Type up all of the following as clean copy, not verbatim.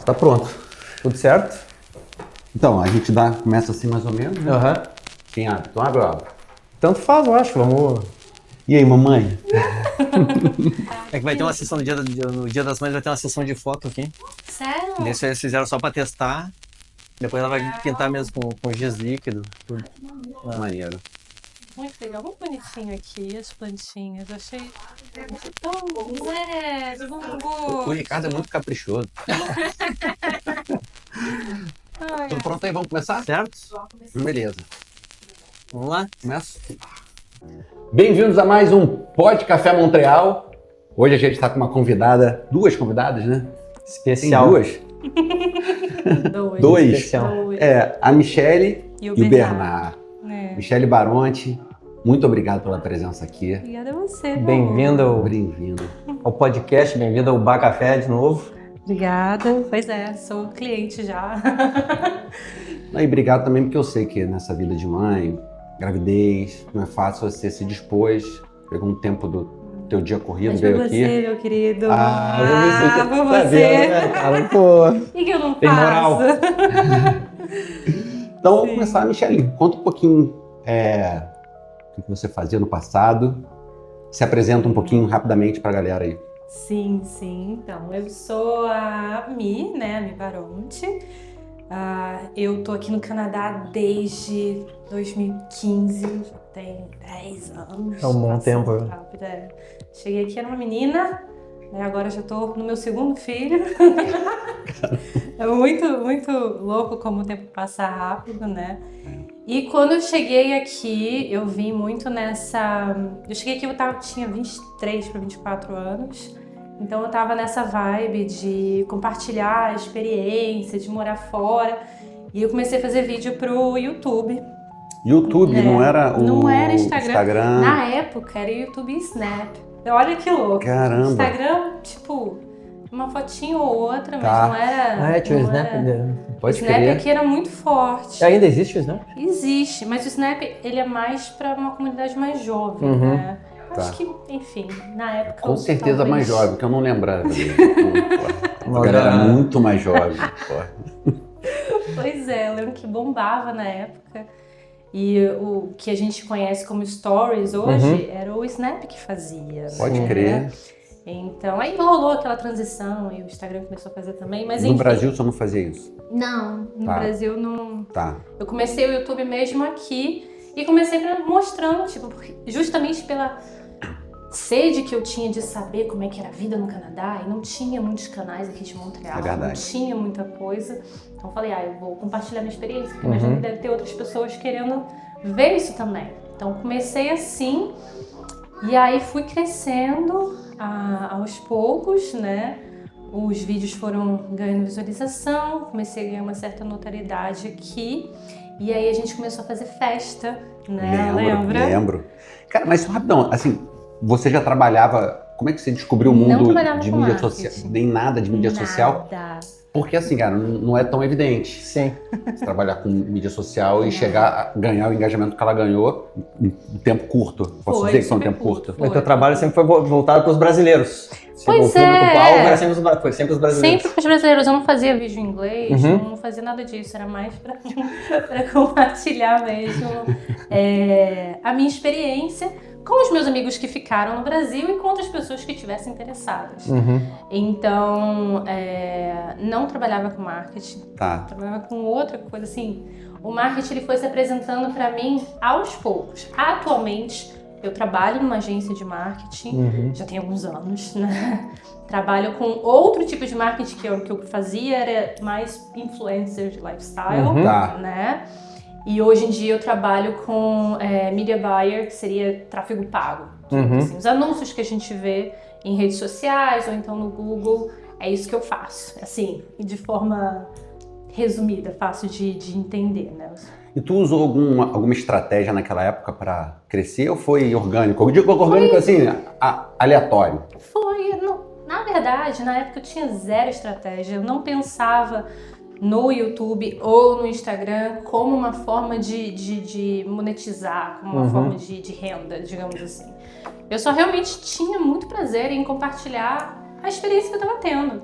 Tá pronto. Tudo certo? Então, a gente começa assim mais ou menos, né? Aham. Quem abre? Tu abre ou abre? Tanto faz, eu acho. Vamos. E aí, mamãe? É que vai ter uma sessão no Dia das Mães, vai ter uma sessão de foto aqui. Sério? Desse eles fizeram só pra testar. Depois ela vai pintar mesmo com giz líquido, tudo. Maneiro. Muito legal, muito bonitinho aqui, as plantinhas. Eu achei tão leve, O Ricardo é muito caprichoso. Ai, Tudo pronto aí? Vamos começar? Certo? Beleza. Vamos lá? Começa. Bem-vindos a mais um Pod Café Montreal. Hoje a gente está com uma convidada, duas convidadas, né? Especial. Tem duas? Dois. Especial. A Michele E o e o Bernard. É. Michele Baronte, muito obrigado pela presença aqui. Obrigada a você. Bem-vindo Bem-vindo. ao podcast, bem-vindo ao Bar Café de novo. Obrigada. Pois é, sou cliente já. E obrigado também porque eu sei que nessa vida de mãe, gravidez, não é fácil você se dispôs, pegou um tempo do teu dia corrido, Mas veio por aqui. você, meu querido. Tá Por você. vendo, né, cara? Pô. E que eu não Tem moral. faço? Então, vamos começar, Michele. Conta um pouquinho o que você fazia no passado. Se apresenta um pouquinho rapidamente pra galera aí. Sim. Então, eu sou a Mi, né? A Mi Baronte. Eu tô aqui no Canadá desde 2015, tem 10 anos. É um bom Passando tempo. rápido, é. Cheguei aqui, era uma menina, né? Agora já tô no meu segundo filho. É muito louco como o tempo passa rápido, né? E quando eu cheguei aqui, eu vim muito nessa... Eu cheguei aqui, tinha 23 para 24 anos. Então eu tava nessa vibe de compartilhar a experiência, de morar fora. E eu comecei a fazer vídeo pro YouTube. YouTube, não era o Não era Instagram. Na época era YouTube e Snap. Olha que louco. Caramba. Instagram, tipo, uma fotinha ou outra, mas Tá. não era... Tinha o não Snap. era- Pode O Snap crer. aqui era muito forte. Ainda existe o Snap? Existe, mas o Snap ele é mais para uma comunidade mais jovem, Uhum. né? Acho Tá. que, enfim, na época... Com eu certeza talvez- mais jovem, que eu não lembrava dele. A Mas galera era- muito mais jovem. Pô. Pois é, eu lembro que bombava na época. E o que a gente conhece como Stories hoje era o Snap que fazia. Pode né? crer. Então, aí rolou aquela transição e o Instagram começou a fazer também, mas No enfim. Brasil você não fazia isso? Não, no Tá. Brasil não... Tá. Eu comecei o YouTube mesmo aqui e comecei mostrando, tipo, justamente pela sede que eu tinha de saber como é que era a vida no Canadá, e não tinha muitos canais aqui de Montreal, É verdade. não tinha muita coisa. Então eu falei, eu vou compartilhar minha experiência, porque imagino que deve ter outras pessoas querendo ver isso também. Então comecei assim, e aí fui crescendo aos poucos, né? Os vídeos foram ganhando visualização, comecei a ganhar uma certa notoriedade aqui, e aí a gente começou a fazer festa, né? Lembra? Lembro. Cara, mas rapidão, assim, você já trabalhava... Como é que você descobriu o Não mundo trabalhava de com mídia marketing. social? Nem nada de mídia social? Nada. Porque assim, cara, não é tão evidente Sim. você trabalhar com mídia social e chegar a ganhar o engajamento que ela ganhou em tempo curto. Posso Foi, dizer que foi um super tempo curto? Foi. O teu trabalho sempre foi voltado para os brasileiros. Pois O público-alvo é. era foi sempre os brasileiros. Sempre para os brasileiros, eu não fazia vídeo em inglês, Uhum. não fazia nada disso, era mais para compartilhar mesmo a minha experiência com os meus amigos que ficaram no Brasil e com outras pessoas que estivessem interessadas. Uhum. Então, não trabalhava com marketing, Tá. trabalhava com outra coisa, assim, o marketing ele foi se apresentando para mim aos poucos. Atualmente, eu trabalho numa agência de marketing, já tem alguns anos, né? Trabalho com outro tipo de marketing que eu fazia, era mais influencer de lifestyle, Tá. né? E hoje em dia eu trabalho com media buyer, que seria tráfego pago. Assim, os anúncios que a gente vê em redes sociais ou então no Google, é isso que eu faço. Assim, e de forma resumida, fácil de entender, né? E tu usou alguma estratégia naquela época para crescer ou foi orgânico? Eu digo orgânico assim, aleatório. Na verdade, na época eu tinha zero estratégia, eu não pensava no YouTube ou no Instagram como uma forma de monetizar, como uma forma de renda, digamos assim. Eu só realmente tinha muito prazer em compartilhar a experiência que eu estava tendo.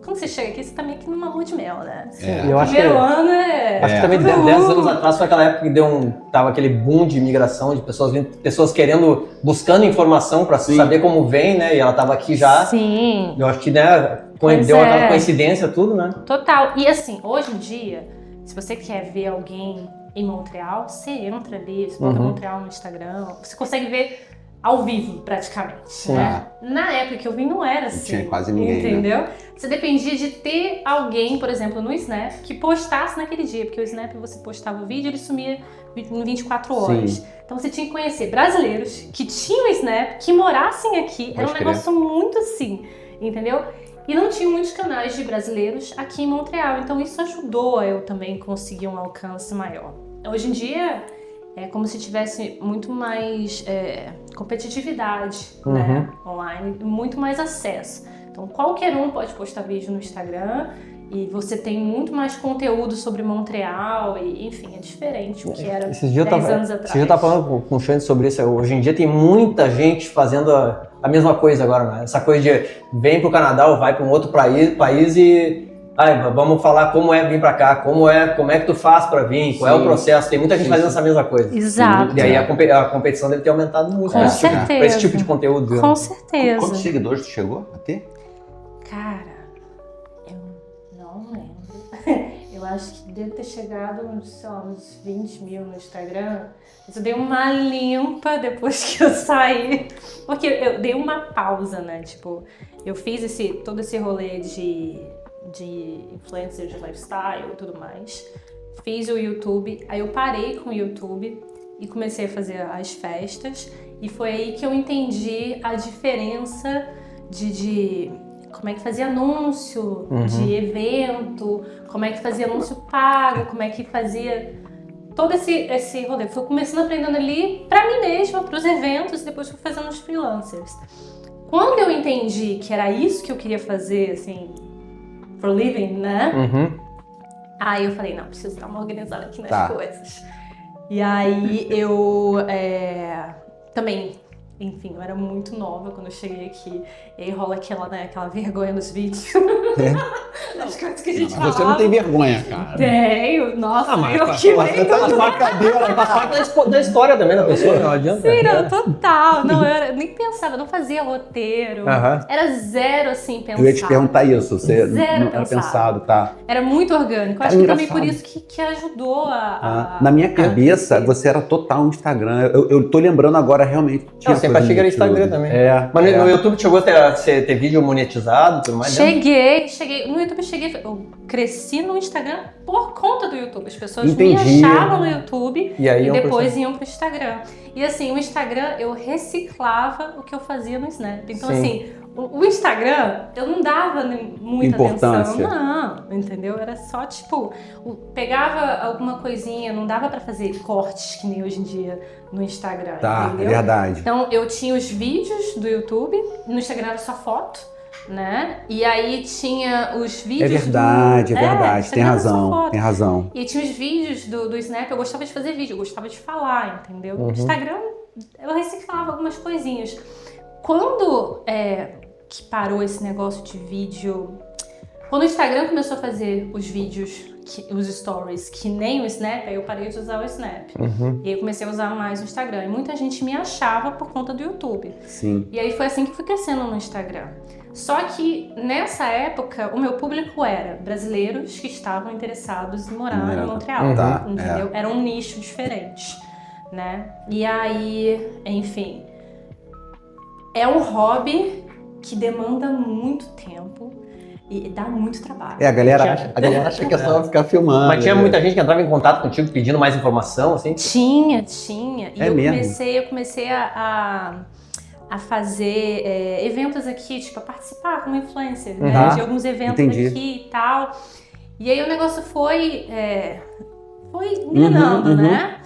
quando você chega aqui, você tá meio que numa lua de mel, né? É. E eu acho que, Primeiro ano é... acho que também 10 anos atrás foi aquela época que tava aquele boom de imigração, de pessoas querendo, buscando informação para saber como vem, né? E ela tava aqui já. Sim. Eu acho que, né, Pois deu é. aquela coincidência, tudo, né? Total. E assim, hoje em dia, se você quer ver alguém em Montreal, você entra ali, você bota Montreal no Instagram, você consegue ver ao vivo, praticamente, Sim. né? Na época que eu vim, não era assim. tinha quase ninguém, entendeu? Né? Você dependia de ter alguém, por exemplo, no Snap, que postasse naquele dia, porque o Snap, você postava o vídeo, ele sumia em 24 horas. Sim. Então você tinha que conhecer brasileiros que tinham Snap, que morassem aqui. Era um negócio muito assim, entendeu? E não tinha muitos canais de brasileiros aqui em Montreal, então isso ajudou a eu também conseguir um alcance maior. Hoje em dia é como se tivesse muito mais competitividade, né, online, muito mais acesso. Então qualquer um pode postar vídeo no Instagram e você tem muito mais conteúdo sobre Montreal e, enfim, é diferente o que era 10 anos atrás. Esses dias eu tava falando com o Xande sobre isso. Hoje em dia tem muita gente fazendo a mesma coisa agora, né? Essa coisa de vem pro Canadá ou vai para um outro país e vamos falar como é vir para cá, como é que tu faz para vir, qual é o processo. Tem muita gente fazendo essa mesma coisa. Exato. E aí a competição deve ter aumentado muito. Com certeza. Pra esse tipo de conteúdo. Com certeza. Quantos seguidores tu chegou a ter? Cara, eu não lembro. Eu acho que devo ter chegado uns 20 mil no Instagram. Mas eu dei uma limpa depois que eu saí. Porque eu dei uma pausa, né? Tipo, eu fiz todo esse rolê de influencer de lifestyle e tudo mais. Fiz o YouTube, aí eu parei com o YouTube e comecei a fazer as festas. E foi aí que eu entendi a diferença de como é que fazia anúncio de evento, como é que fazia anúncio pago, como é que fazia todo esse rolê. Fui começando aprendendo ali pra mim mesma, pros eventos, e depois fui fazendo os freelancers. Quando eu entendi que era isso que eu queria fazer, assim, for living, né? Aí eu falei, não, preciso dar uma organizada aqui nas coisas. E aí eu também... Enfim, eu era muito nova quando eu cheguei aqui. E aí rola aquela vergonha nos vídeos. As coisas que a gente fala. Você não tem vergonha, cara. Tenho, nossa, mas eu que você tá de brincadeira, faz parte da história também da pessoa, não adianta. Sim, não, total. Não, eu nem pensava, não fazia roteiro. Era zero, assim, pensado. Eu ia te perguntar isso, você Zero não era pensado, tá? Era muito orgânico. Acho que também por isso que ajudou a... Na minha cabeça, você era total Instagram. Eu tô lembrando agora, realmente. Eu sempre achei que era Instagram também. Mas no YouTube chegou a ter vídeo monetizado e tudo mais? Cheguei. No YouTube eu cresci no Instagram por conta do YouTube. As pessoas me achavam no YouTube e depois iam pro Instagram. E assim, o Instagram eu reciclava o que eu fazia no Snap. Então assim, o Instagram eu não dava muita atenção. Não, entendeu? Era só tipo, pegava alguma coisinha, não dava pra fazer cortes que nem hoje em dia no Instagram, entendeu? É verdade. Então eu tinha os vídeos do YouTube, no Instagram era só foto, né? E aí tinha os vídeos É verdade. Tem razão. E tinha os vídeos do Snap, eu gostava de fazer vídeo, eu gostava de falar, entendeu? No Instagram eu reciclava algumas coisinhas. Quando que parou esse negócio de vídeo... Quando o Instagram começou a fazer os vídeos, os stories, que nem o Snap, aí eu parei de usar o Snap. E aí eu comecei a usar mais o Instagram. E muita gente me achava por conta do YouTube. Sim. E aí foi assim que fui crescendo no Instagram. Só que nessa época, o meu público era brasileiros que estavam interessados em morar em Montreal. Entendeu? Era um nicho diferente, né? E aí, enfim... É um hobby que demanda muito tempo e dá muito trabalho. A galera acha que é só ficar filmando. Mas tinha muita gente que entrava em contato contigo pedindo mais informação, assim? Tinha. E eu comecei a fazer eventos aqui, tipo, a participar como influencer, né? De alguns eventos aqui e tal. E aí o negócio foi engrenando, né?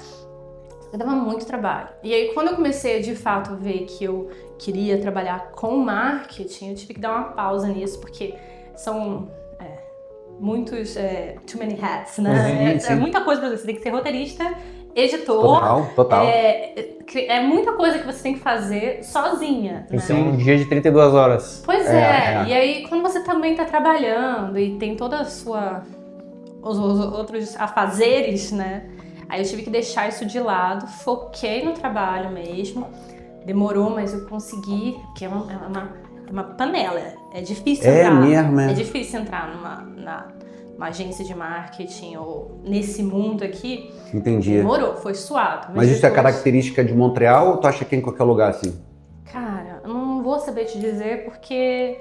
Eu dava muito trabalho. E aí, quando eu comecei, de fato, a ver que eu queria trabalhar com marketing, eu tive que dar uma pausa nisso, porque são muitos too many hats, né? É muita coisa pra você. Você tem que ser roteirista editor. Total. É muita coisa que você tem que fazer sozinha, Tem né? que ser um dia de 32 horas. Pois É. E aí quando você também tá trabalhando e tem toda a sua... os outros afazeres, né? Aí eu tive que deixar isso de lado, foquei no trabalho mesmo. Demorou, mas eu consegui, porque é uma panela. É difícil entrar. Mesmo, É difícil entrar numa agência de marketing ou nesse mundo aqui. Entendi. Demorou, foi suado. Mas isso é depois- característica de Montreal ou tu acha que é em qualquer lugar assim? Cara, eu não vou saber te dizer porque,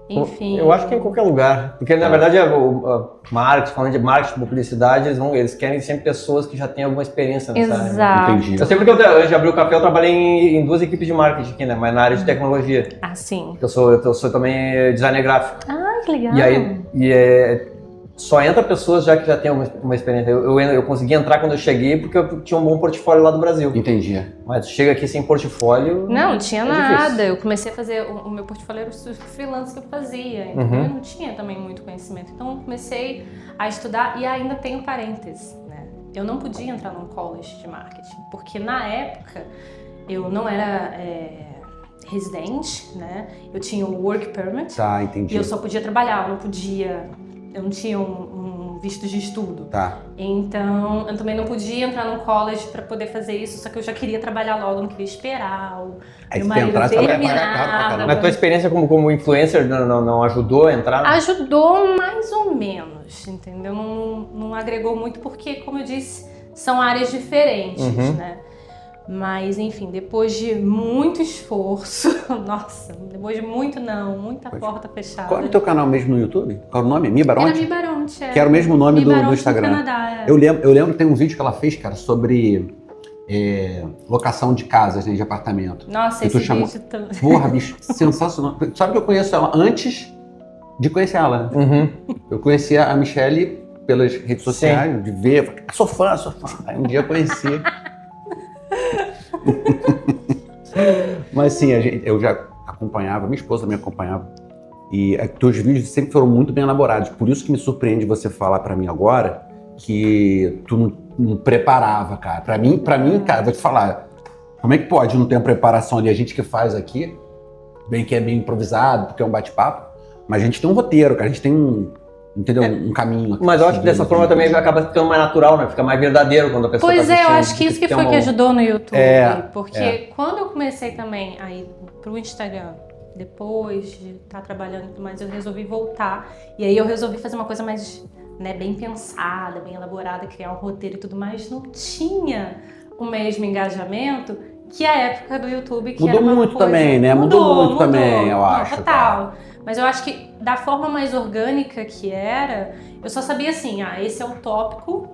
enfim... Eu acho que é em qualquer lugar. Porque, na verdade, o marketing, falando de marketing, publicidade, eles querem sempre pessoas que já têm alguma experiência nessa área. Exato. Entendi. Eu sempre que antes de abrir o café, eu trabalhei em 2 equipes de marketing aqui, né? Mas na área de tecnologia. Ah, sim. Eu sou também designer gráfico. Ah, que legal. E aí, só entra pessoas já que já têm uma experiência. Eu consegui entrar quando eu cheguei porque eu tinha um bom portfólio lá do Brasil. Entendi. Mas chega aqui sem portfólio... Não tinha é nada. difícil. Eu comecei a fazer... O meu portfólio era os freelance que eu fazia. Então Uhum. eu não tinha também muito conhecimento. Então eu comecei a estudar e ainda tenho parênteses, né? Eu não podia entrar num college de marketing. Porque na época eu não era residente, né? Eu tinha o work permit. Tá, E entendi. eu só podia trabalhar. Eu não tinha um visto de estudo. Tá. Então, eu também não podia entrar no college para poder fazer isso, só que eu já queria trabalhar logo, não queria esperar. Aí Meu se marido entrar, você vai pagar caro pra terminava. caramba. Mas tua experiência como influencer não ajudou a entrar? Ajudou mais ou menos, entendeu? Não agregou muito porque, como eu disse, são áreas diferentes, Uhum. né? Mas, enfim, depois de muito esforço, nossa, depois de muita porta fechada. Qual é o teu canal mesmo no YouTube? Qual é o nome? Mi Era Baronte? Mi Baronte, Que era o mesmo nome do Baronte Instagram. No Canadá, Eu lembro que tem um vídeo que ela fez, cara, sobre locação de casas, né, de apartamento. Nossa, E tu esse chamou- vídeo também. Porra, bicho, sensacional. Sabe que eu conheço ela antes de conhecer ela, né? Uhum. Eu conhecia a Michelle pelas redes sociais, de ver, sou fã. Aí um dia eu conheci. Mas sim, eu já acompanhava, minha esposa me acompanhava. E teus vídeos sempre foram muito bem elaborados. Por isso que me surpreende você falar pra mim agora que tu não preparava, cara. Pra mim, cara, vou te falar, como é que pode não ter uma preparação ali? A gente que faz aqui, bem que é meio improvisado, porque é um bate-papo, mas a gente tem um roteiro, cara. A gente tem um caminho. Mas eu acho que dessa forma também acaba ficando mais natural, né? Fica mais verdadeiro quando a pessoa Pois tá é, eu assistindo. acho que isso que Tem foi que ajudou no YouTube. Porque é. quando eu comecei também a ir pro Instagram, depois de estar trabalhando e tudo mais, eu resolvi voltar. E aí eu resolvi fazer uma coisa mais, né, bem pensada, bem elaborada, criar um roteiro e tudo mais. Não tinha o mesmo engajamento que a época do YouTube, que Mudou era uma muito coisa... também, né? Mudou muito também, eu acho, Total. Mas eu acho que da forma mais orgânica que era, eu só sabia assim, esse é o tópico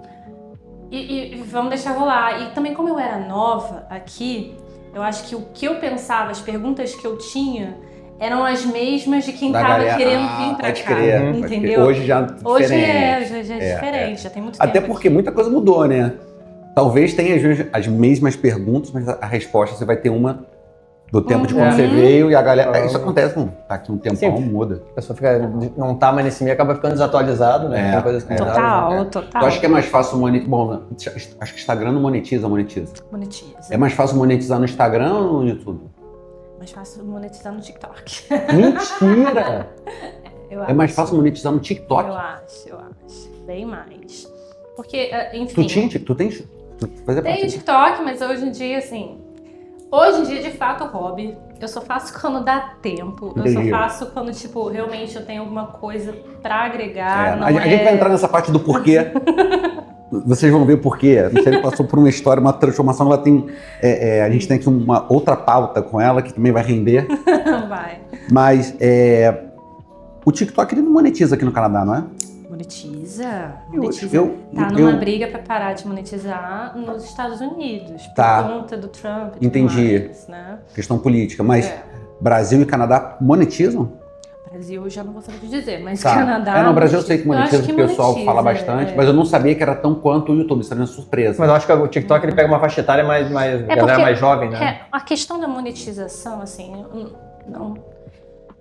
e vamos deixar rolar. E também como eu era nova aqui, eu acho que o que eu pensava, as perguntas que eu tinha, eram as mesmas de quem Da tava galera. querendo vir pra Pode cá, crer, pode entendeu? crer. Hoje já Hoje diferente. já é diferente, já tem muito tempo. Até porque muita coisa mudou, né? Talvez tenha as mesmas perguntas, mas a resposta você vai ter uma do tempo de quando você veio e a galera... Isso acontece, tá aqui um tempão, Sim. muda. A pessoa não tá mais nesse meio, acaba ficando desatualizado, né? Tem coisas que mudaram, né? Total. Tu acha que é mais fácil monetizar? Bom, acho que o Instagram não monetiza. Monetiza. É mais fácil monetizar no Instagram ou no YouTube? Mais fácil monetizar no TikTok. Mentira! Eu É mais acho. fácil monetizar no TikTok? Eu acho. Bem mais. Porque, enfim... Tu tens? Tu fazia Tem o parte? TikTok, mas hoje em dia, assim... Hoje em dia, de fato, hobby. Eu só faço quando dá tempo. Eu Entendi. só faço quando, tipo, realmente eu tenho alguma coisa pra agregar. Não A gente vai entrar nessa parte do porquê. Vocês vão ver o porquê. A Michelle passou por uma história, uma transformação. Ela tem. A gente tem aqui uma outra pauta com ela que também vai render. Vai. Mas o TikTok ele não monetiza aqui no Canadá, não é? Monetiza. eu- Tá numa briga pra parar de monetizar nos Estados Unidos. Por Tá. conta do Trump e tudo Entendi. mais, né? Questão política. Mas É. Brasil e Canadá monetizam? Brasil eu já não vou saber te dizer, mas Tá. Canadá... No Brasil eu sei que monetiza, acho que o pessoal monetiza, fala bastante, mas eu não sabia que era tão quanto o YouTube, isso era uma surpresa. Mas eu acho que o TikTok ele pega uma faixa etária mais a galera porque- mais jovem, né? A questão da monetização, assim,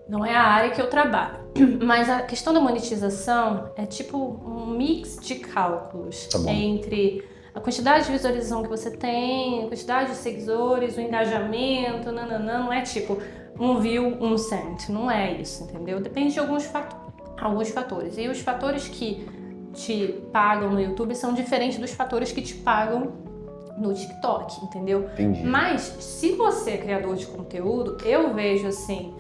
não é a área que eu trabalho, mas a questão da monetização é tipo um mix de cálculos Tá bom. entre a quantidade de visualização que você tem, a quantidade de seguidores, o engajamento, não é tipo um view, um cent, não é isso, entendeu? Depende de alguns fatores. E os fatores que te pagam no YouTube são diferentes dos fatores que te pagam no TikTok, entendeu? Entendi. Mas se você é criador de conteúdo, eu vejo assim,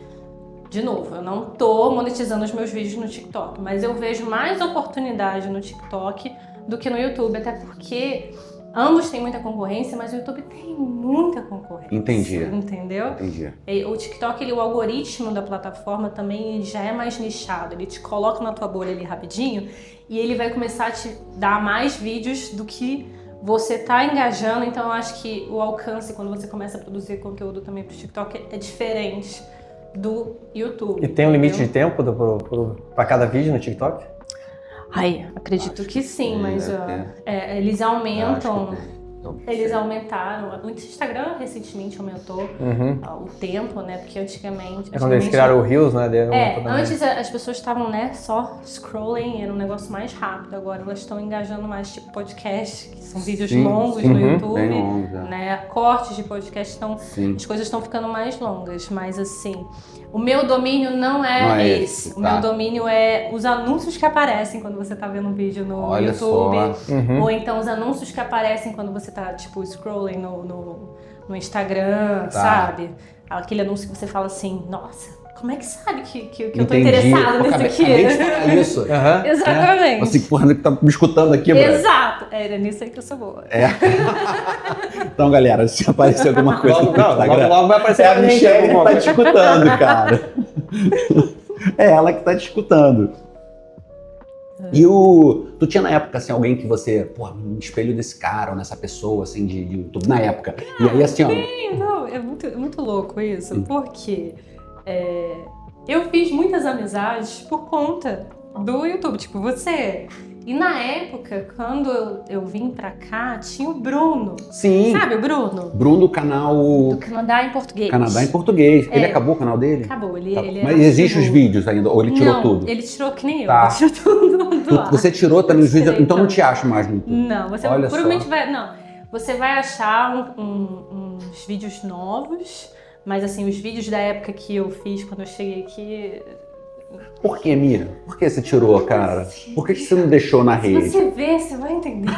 de novo, eu não tô monetizando os meus vídeos no TikTok, mas eu vejo mais oportunidade no TikTok do que no YouTube, até porque ambos têm muita concorrência, mas o YouTube tem muita concorrência. Entendi. Entendeu? Entendi. E o TikTok, o algoritmo da plataforma também já é mais nichado. Ele te coloca na tua bolha ali rapidinho e ele vai começar a te dar mais vídeos do que você tá engajando. Então eu acho que o alcance, quando você começa a produzir conteúdo também pro TikTok, é diferente do YouTube. E tem um limite de tempo para cada vídeo no TikTok? Ai, acredito que sim, mas eles aumentam. Eles aumentaram. O Instagram recentemente aumentou o tempo, né? Porque antigamente. É quando eles criaram o Reels, né? Antes as pessoas estavam, né, só scrolling, era um negócio mais rápido. Agora elas estão engajando mais, tipo podcast, que são vídeos longos no YouTube. Bem longos, né? Cortes de podcast, então as coisas estão ficando mais longas. Mas assim, o meu domínio não é esse. O meu domínio é os anúncios que aparecem quando você tá vendo um vídeo no YouTube. Ou então os anúncios que aparecem quando você tá, tipo, scrolling no Instagram, sabe? Aquele anúncio que você fala assim, nossa, como é que sabe que eu tô interessado nesse aqui? Acabei de falar isso. Exatamente. Você, porra, que tá me escutando aqui, bro. Exato. Era nisso aí que eu sou boa. Então, galera, se aparecer alguma coisa no Instagram, logo vai aparecer a Michelle que tá te escutando, cara. É ela que tá te escutando. E tu tinha na época, assim, alguém que você, pô, me espelho nesse cara ou nessa pessoa, assim, de YouTube, na época. E aí, assim, ó... Não, é muito louco isso, porque eu fiz muitas amizades por conta do YouTube, tipo, você... E na época, quando eu vim pra cá, tinha o Bruno. Sim. Sabe o Bruno? Bruno do canal... Do Canadá em Português. Canadá em Português. Ele acabou o canal dele? Acabou. Ele Mas existem os vídeos ainda? Ou ele tirou tudo? Ele tirou que nem eu. Tá. Ele tirou tudo do ar. Você tirou também os vídeos? Então não te acho mais no YouTube? Não, você Olha provavelmente só. vai... Não, você vai achar uns vídeos novos, mas assim, os vídeos da época que eu fiz quando eu cheguei aqui... Por que, Mia? Por que você tirou, cara? Por que você não deixou na rede? Se você ver, você vai entender.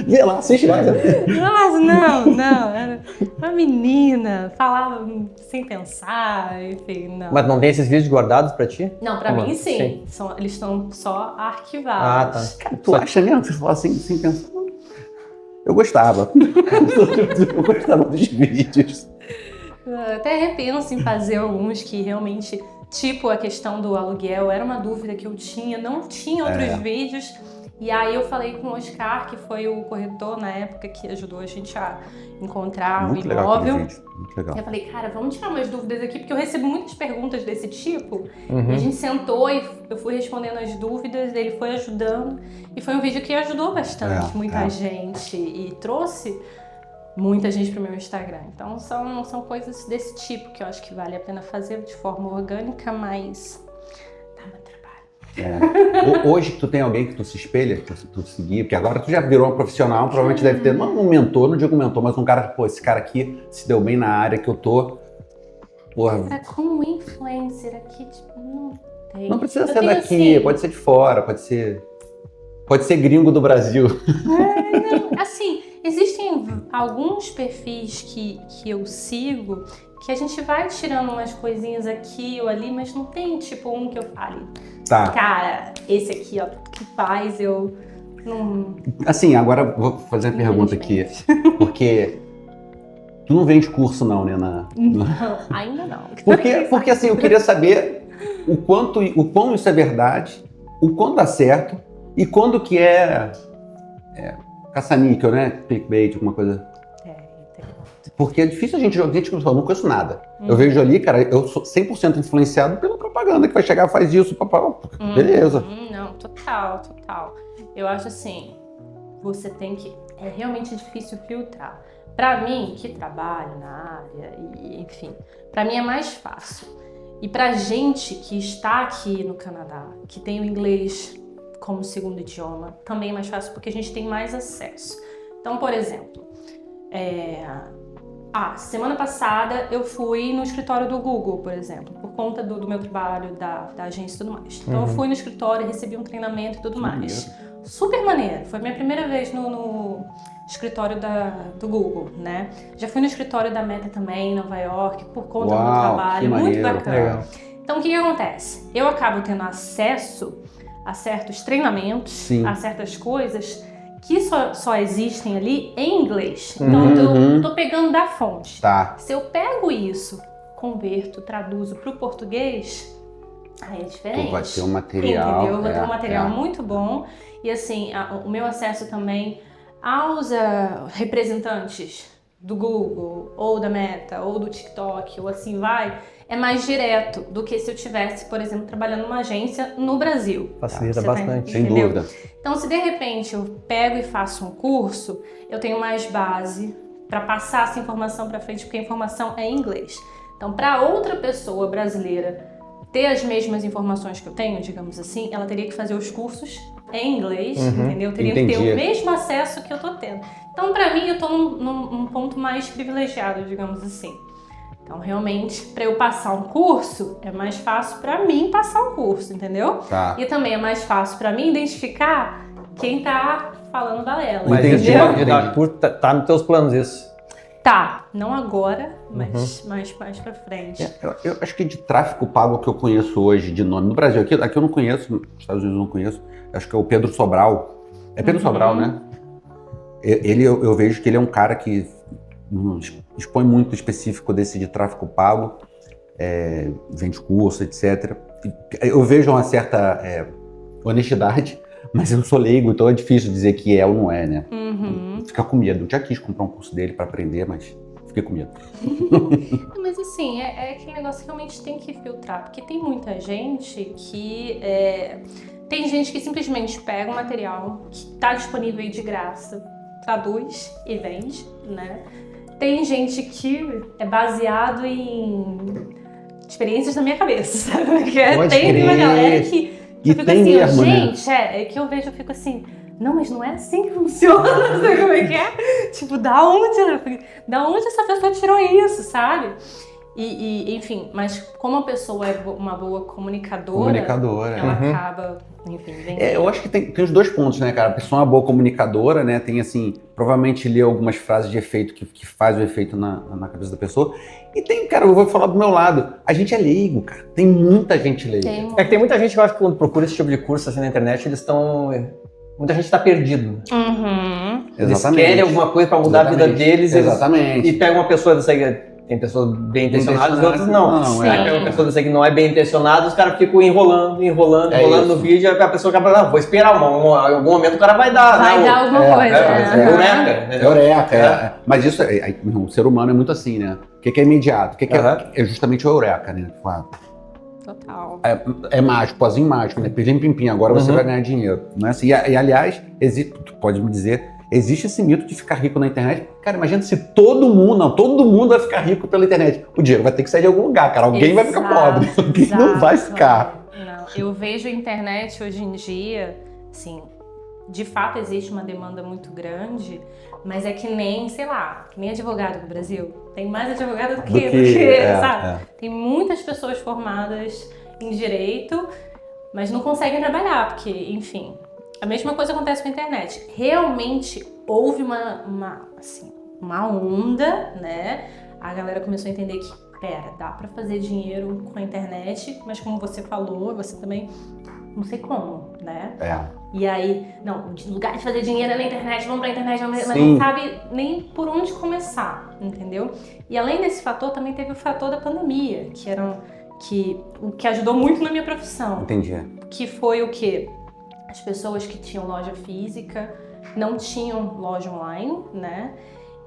Vê lá, assiste lá. Nossa, não. Era uma menina, falava sem pensar, enfim, não. Mas não tem esses vídeos guardados pra ti? Não, pra mim sim. Eles estão só arquivados. Ah, tá. Cara, tu acha mesmo que você fala assim, sem pensar? Eu gostava. Eu gostava dos vídeos. Eu até repenso em fazer alguns que realmente, tipo a questão do aluguel, era uma dúvida que eu tinha, não tinha outros vídeos. E aí eu falei com o Oscar, que foi o corretor na época que ajudou a gente a encontrar Muito um legal imóvel. aquele vídeo. Muito legal. Eu falei, cara, vamos tirar umas dúvidas aqui, porque eu recebo muitas perguntas desse tipo. E a gente sentou e eu fui respondendo as dúvidas, ele foi ajudando. E foi um vídeo que ajudou bastante muita gente e trouxe muita gente pro meu Instagram. Então são coisas desse tipo que eu acho que vale a pena fazer de forma orgânica, mas dá muito trabalho. Hoje tu tem alguém que tu se espelha, que tu seguir, porque agora tu já virou um profissional, provavelmente deve ter, não um mentor, não digo mentor, mas um cara que, pô, esse cara aqui se deu bem na área que eu tô. Porra. Como influencer aqui, tipo, não tem. Não precisa Eu ser tenho, daqui, assim, pode ser de fora, pode ser gringo do Brasil. Assim, existem alguns perfis que eu sigo que a gente vai tirando umas coisinhas aqui ou ali, mas não tem tipo um que eu fale. Tá. Cara, esse aqui, ó, que faz eu não... Assim, agora vou fazer uma pergunta aqui, porque tu não vende curso não, né? Não, ainda não. Porque assim, eu queria saber o quão isso é verdade, o quanto dá certo e quando que é caça-níquel, né? Clickbait, alguma coisa. Porque é difícil a gente eu não conheço nada. Eu vejo ali, cara, eu sou 100% influenciado pela propaganda que vai chegar, faz isso, papai, beleza. Não, total. Eu acho assim, você tem que... É realmente difícil filtrar. Pra mim, que trabalho na área, e enfim, pra mim é mais fácil. E pra gente que está aqui no Canadá, que tem o inglês como segundo idioma também é mais fácil porque a gente tem mais acesso. Então, por exemplo, semana passada eu fui no escritório do Google, por exemplo, por conta do meu trabalho, da agência e tudo mais. Então eu fui no escritório, recebi um treinamento e tudo mais. Super maneiro. Foi minha primeira vez no escritório do Google, né? Já fui no escritório da Meta também, em Nova York, por conta do meu trabalho. Muito bacana. Legal. Então o que acontece? Eu acabo tendo acesso a certos treinamentos, Sim. a certas coisas que só existem ali em inglês. Então eu tô pegando da fonte. Tá. Se eu pego isso, converto, traduzo pro português, aí é diferente. Tu vai ter um material. Entendeu? Vai ter um material muito bom. E assim, o meu acesso também aos representantes do Google, ou da Meta, ou do TikTok, ou assim vai, é mais direto do que se eu tivesse, por exemplo, trabalhando numa agência no Brasil. Facilita Você bastante. Sem entendeu? dúvida. Então, se de repente eu pego e faço um curso, eu tenho mais base para passar essa informação para frente, porque a informação é em inglês. Então, para outra pessoa brasileira ter as mesmas informações que eu tenho, digamos assim, ela teria que fazer os cursos em inglês, entendeu? Teria que ter o mesmo acesso que eu tô tendo. Então, para mim, eu tô num ponto mais privilegiado, digamos assim. Então, realmente, para eu passar um curso, é mais fácil para mim passar um curso, entendeu? Tá. E também é mais fácil para mim identificar quem tá falando balela, Mas Entendi. esse entendeu? de dar curso tá nos teus planos isso. Tá, não agora, mas mais pra frente. Eu acho que de tráfego pago que eu conheço hoje de nome no Brasil, aqui eu não conheço, nos Estados Unidos eu não conheço, acho que é o Pedro Sobral. É Pedro Sobral, né? Eu vejo que ele é um cara que expõe muito específico desse de tráfego pago, vende curso, etc. Eu vejo uma certa honestidade, mas eu sou leigo, então é difícil dizer que é ou não é, né? Fica com medo. Eu já quis comprar um curso dele para aprender, mas fiquei com medo. Mas assim, é aquele negócio que realmente tem que filtrar, porque tem muita gente que... tem gente que simplesmente pega o material que está disponível aí de graça, traduz e vende, né? Tem gente que é baseado em experiências da minha cabeça, sabe? Pode Tem crer. uma galera que E fica tem assim, mesmo, né? gente, é que eu vejo, eu fico assim, não, mas não é assim que funciona, sabe como é que é? Tipo, da onde essa pessoa tirou isso, sabe? E enfim, mas como a pessoa é uma boa comunicadora, ela acaba, enfim, vendendo. Eu acho que tem os dois pontos, né, cara? A pessoa é uma boa comunicadora, né? Tem, assim, provavelmente lê algumas frases de efeito que faz o efeito na cabeça da pessoa. E tem, cara, eu vou falar do meu lado. A gente é leigo, cara. Tem muita gente leiga. É que tem muita gente que eu acho que quando procura esse tipo de curso assim na internet, eles estão... Muita gente tá perdido. Eles querem alguma coisa pra mudar a vida deles. Exatamente. E pega uma pessoa dessa aí, tem pessoas bem intencionadas e outras não. Aí pega uma pessoa dessa que não é bem intencionada, os caras ficam enrolando no vídeo, aí a pessoa acaba, vou esperar, em algum momento o cara vai dar. Vai dar alguma coisa. Eureka. Mas isso, o ser humano é muito assim, né? O que é imediato? O que é justamente o eureka, né? Total. É mágico, pozinho mágico, né? Pim, agora você vai ganhar dinheiro. Não é assim? E aliás, tu pode me dizer, existe esse mito de ficar rico na internet. Cara, imagina se todo mundo vai ficar rico pela internet. O dinheiro vai ter que sair de algum lugar, cara. Alguém vai ficar pobre, alguém não vai ficar. Não, eu vejo a internet hoje em dia, assim, de fato existe uma demanda muito grande, mas é que nem, sei lá, que nem advogado no Brasil. Tem mais advogado do que sabe? Tem muitas pessoas formadas em direito, mas não conseguem trabalhar, porque, enfim, a mesma coisa acontece com a internet. Realmente houve uma onda, né? A galera começou a entender que, dá pra fazer dinheiro com a internet, mas como você falou, você também, não sei como, né? E aí, não, o lugar de fazer dinheiro é na internet, vamos pra internet, mas não sabe nem por onde começar, entendeu? E além desse fator, também teve o fator da pandemia, que ajudou muito na minha profissão. Entendi. Que foi o quê? As pessoas que tinham loja física não tinham loja online, né?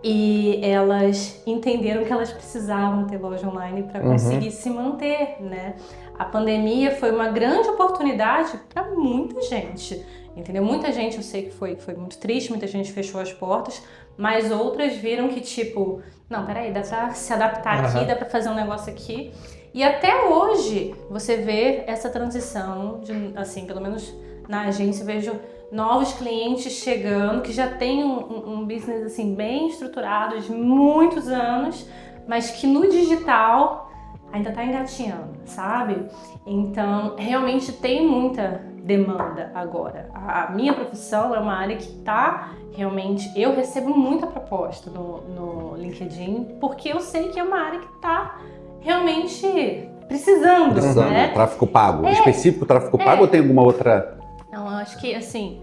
E elas entenderam que elas precisavam ter loja online para conseguir se manter, né? A pandemia foi uma grande oportunidade para muita gente, entendeu? Muita gente, eu sei que foi muito triste, muita gente fechou as portas, mas outras viram que tipo, não, peraí, dá pra se adaptar aqui, dá pra fazer um negócio aqui. E até hoje você vê essa transição, assim, pelo menos na agência, eu vejo novos clientes chegando, que já tem um business assim bem estruturado de muitos anos, mas que no digital ainda está engatinhando, sabe? Então, realmente tem muita demanda agora. A minha profissão é uma área que está realmente... Eu recebo muita proposta no LinkedIn, porque eu sei que é uma área que está realmente precisando, né? Tráfego pago. Específico tráfego pago ou tem alguma outra? Não, eu acho que, assim,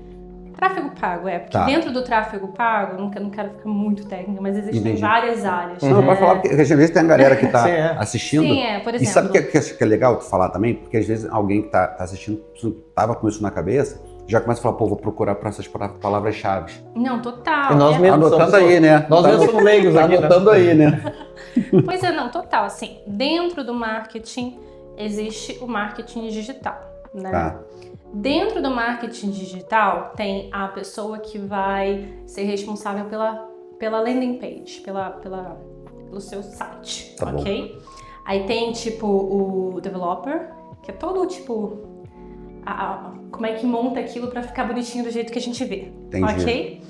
tráfego pago, porque Tá. dentro do tráfego pago, não quero ficar muito técnica, mas existem Entendi. várias áreas. Não, pode falar, porque às vezes tem a galera que está Sim, é. assistindo. Sim, por exemplo. E sabe o que é legal tu falar também? Porque às vezes alguém que tá assistindo tava com isso na cabeça, já começa a falar, pô, vou procurar por essas palavras-chave. Não, total. E nós mesmos Anotando somos- aí, né? Nós mesmos somos leigos aqui, né? Anotando aí, né? Pois é, não, total. Assim, dentro do marketing existe o marketing digital, né? Tá. Dentro do marketing digital tem a pessoa que vai ser responsável pela landing page, pelo seu site, Tá bom. ok? Aí tem tipo o developer, que é todo tipo como é que monta aquilo para ficar bonitinho do jeito que a gente vê, Entendi. ok?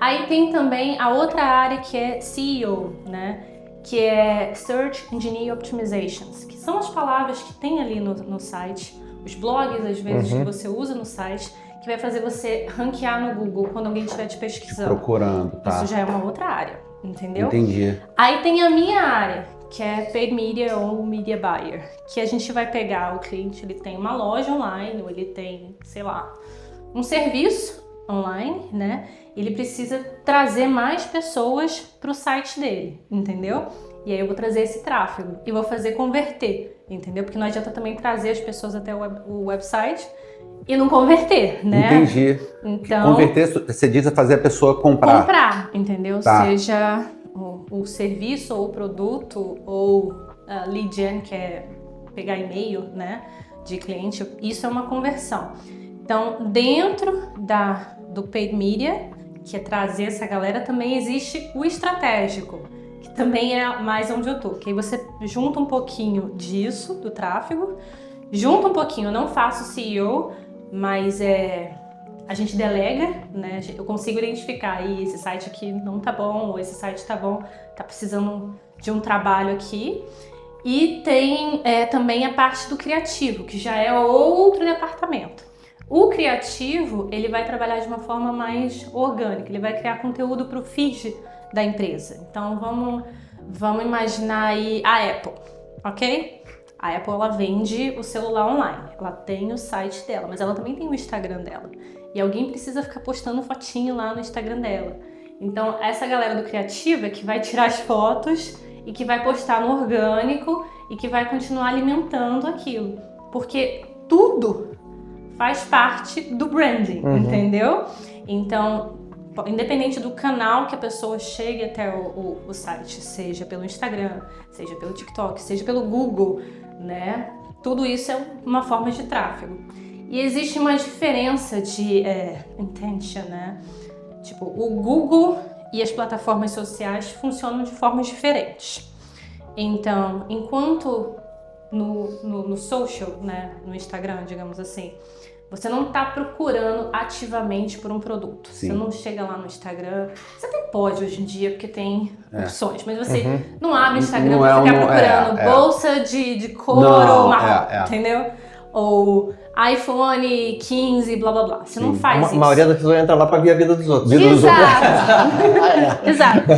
Aí tem também a outra área que é SEO, né? Que é Search Engine Optimizations, que são as palavras que tem ali no site, os blogs às vezes que você usa no site, que vai fazer você ranquear no Google quando alguém estiver te pesquisando. Procurando, tá. Isso já é uma outra área, entendeu? Entendi. Aí tem a minha área, que é Paid Media ou Media Buyer, que a gente vai pegar o cliente, ele tem uma loja online, ou ele tem, sei lá, um serviço online, né? Ele precisa trazer mais pessoas para o site dele, entendeu? E aí eu vou trazer esse tráfego e vou fazer converter, entendeu? Porque não adianta também trazer as pessoas até o website e não converter, né? Entendi. Então, Converter, você diz a fazer a pessoa comprar. entendeu? Tá. Seja o serviço ou o produto ou lead gen, que é pegar e-mail, né, de cliente, isso é uma conversão. Então, dentro do paid media, que é trazer essa galera, também existe o estratégico, que também é mais onde eu tô. Que aí você junta um pouquinho disso, do tráfego, junta um pouquinho, eu não faço CEO, mas a gente delega, né? Eu consigo identificar aí, esse site aqui não tá bom, ou esse site tá bom, tá precisando de um trabalho aqui. E tem também a parte do criativo, que já é outro departamento. O criativo, ele vai trabalhar de uma forma mais orgânica, ele vai criar conteúdo para o feed da empresa. Então vamos imaginar aí a Apple, ok? A Apple, ela vende o celular online, ela tem o site dela, mas ela também tem o Instagram dela. E alguém precisa ficar postando fotinho lá no Instagram dela. Então essa galera do criativo é que vai tirar as fotos e que vai postar no orgânico e que vai continuar alimentando aquilo. Porque tudo faz parte do branding, entendeu? Então, independente do canal que a pessoa chegue até o site, seja pelo Instagram, seja pelo TikTok, seja pelo Google, né? Tudo isso é uma forma de tráfego. E existe uma diferença de intention, né? Tipo, o Google e as plataformas sociais funcionam de formas diferentes. Então, enquanto no social, né, no Instagram, digamos assim, você não está procurando ativamente por um produto. Sim. Você não chega lá no Instagram. Você até pode hoje em dia, porque tem opções, mas você não abre o Instagram para ficar procurando bolsa de couro marrom, entendeu? Ou iPhone 15, blá blá blá. Você não faz isso. A maioria das pessoas entra lá para ver a vida dos outros. Exato.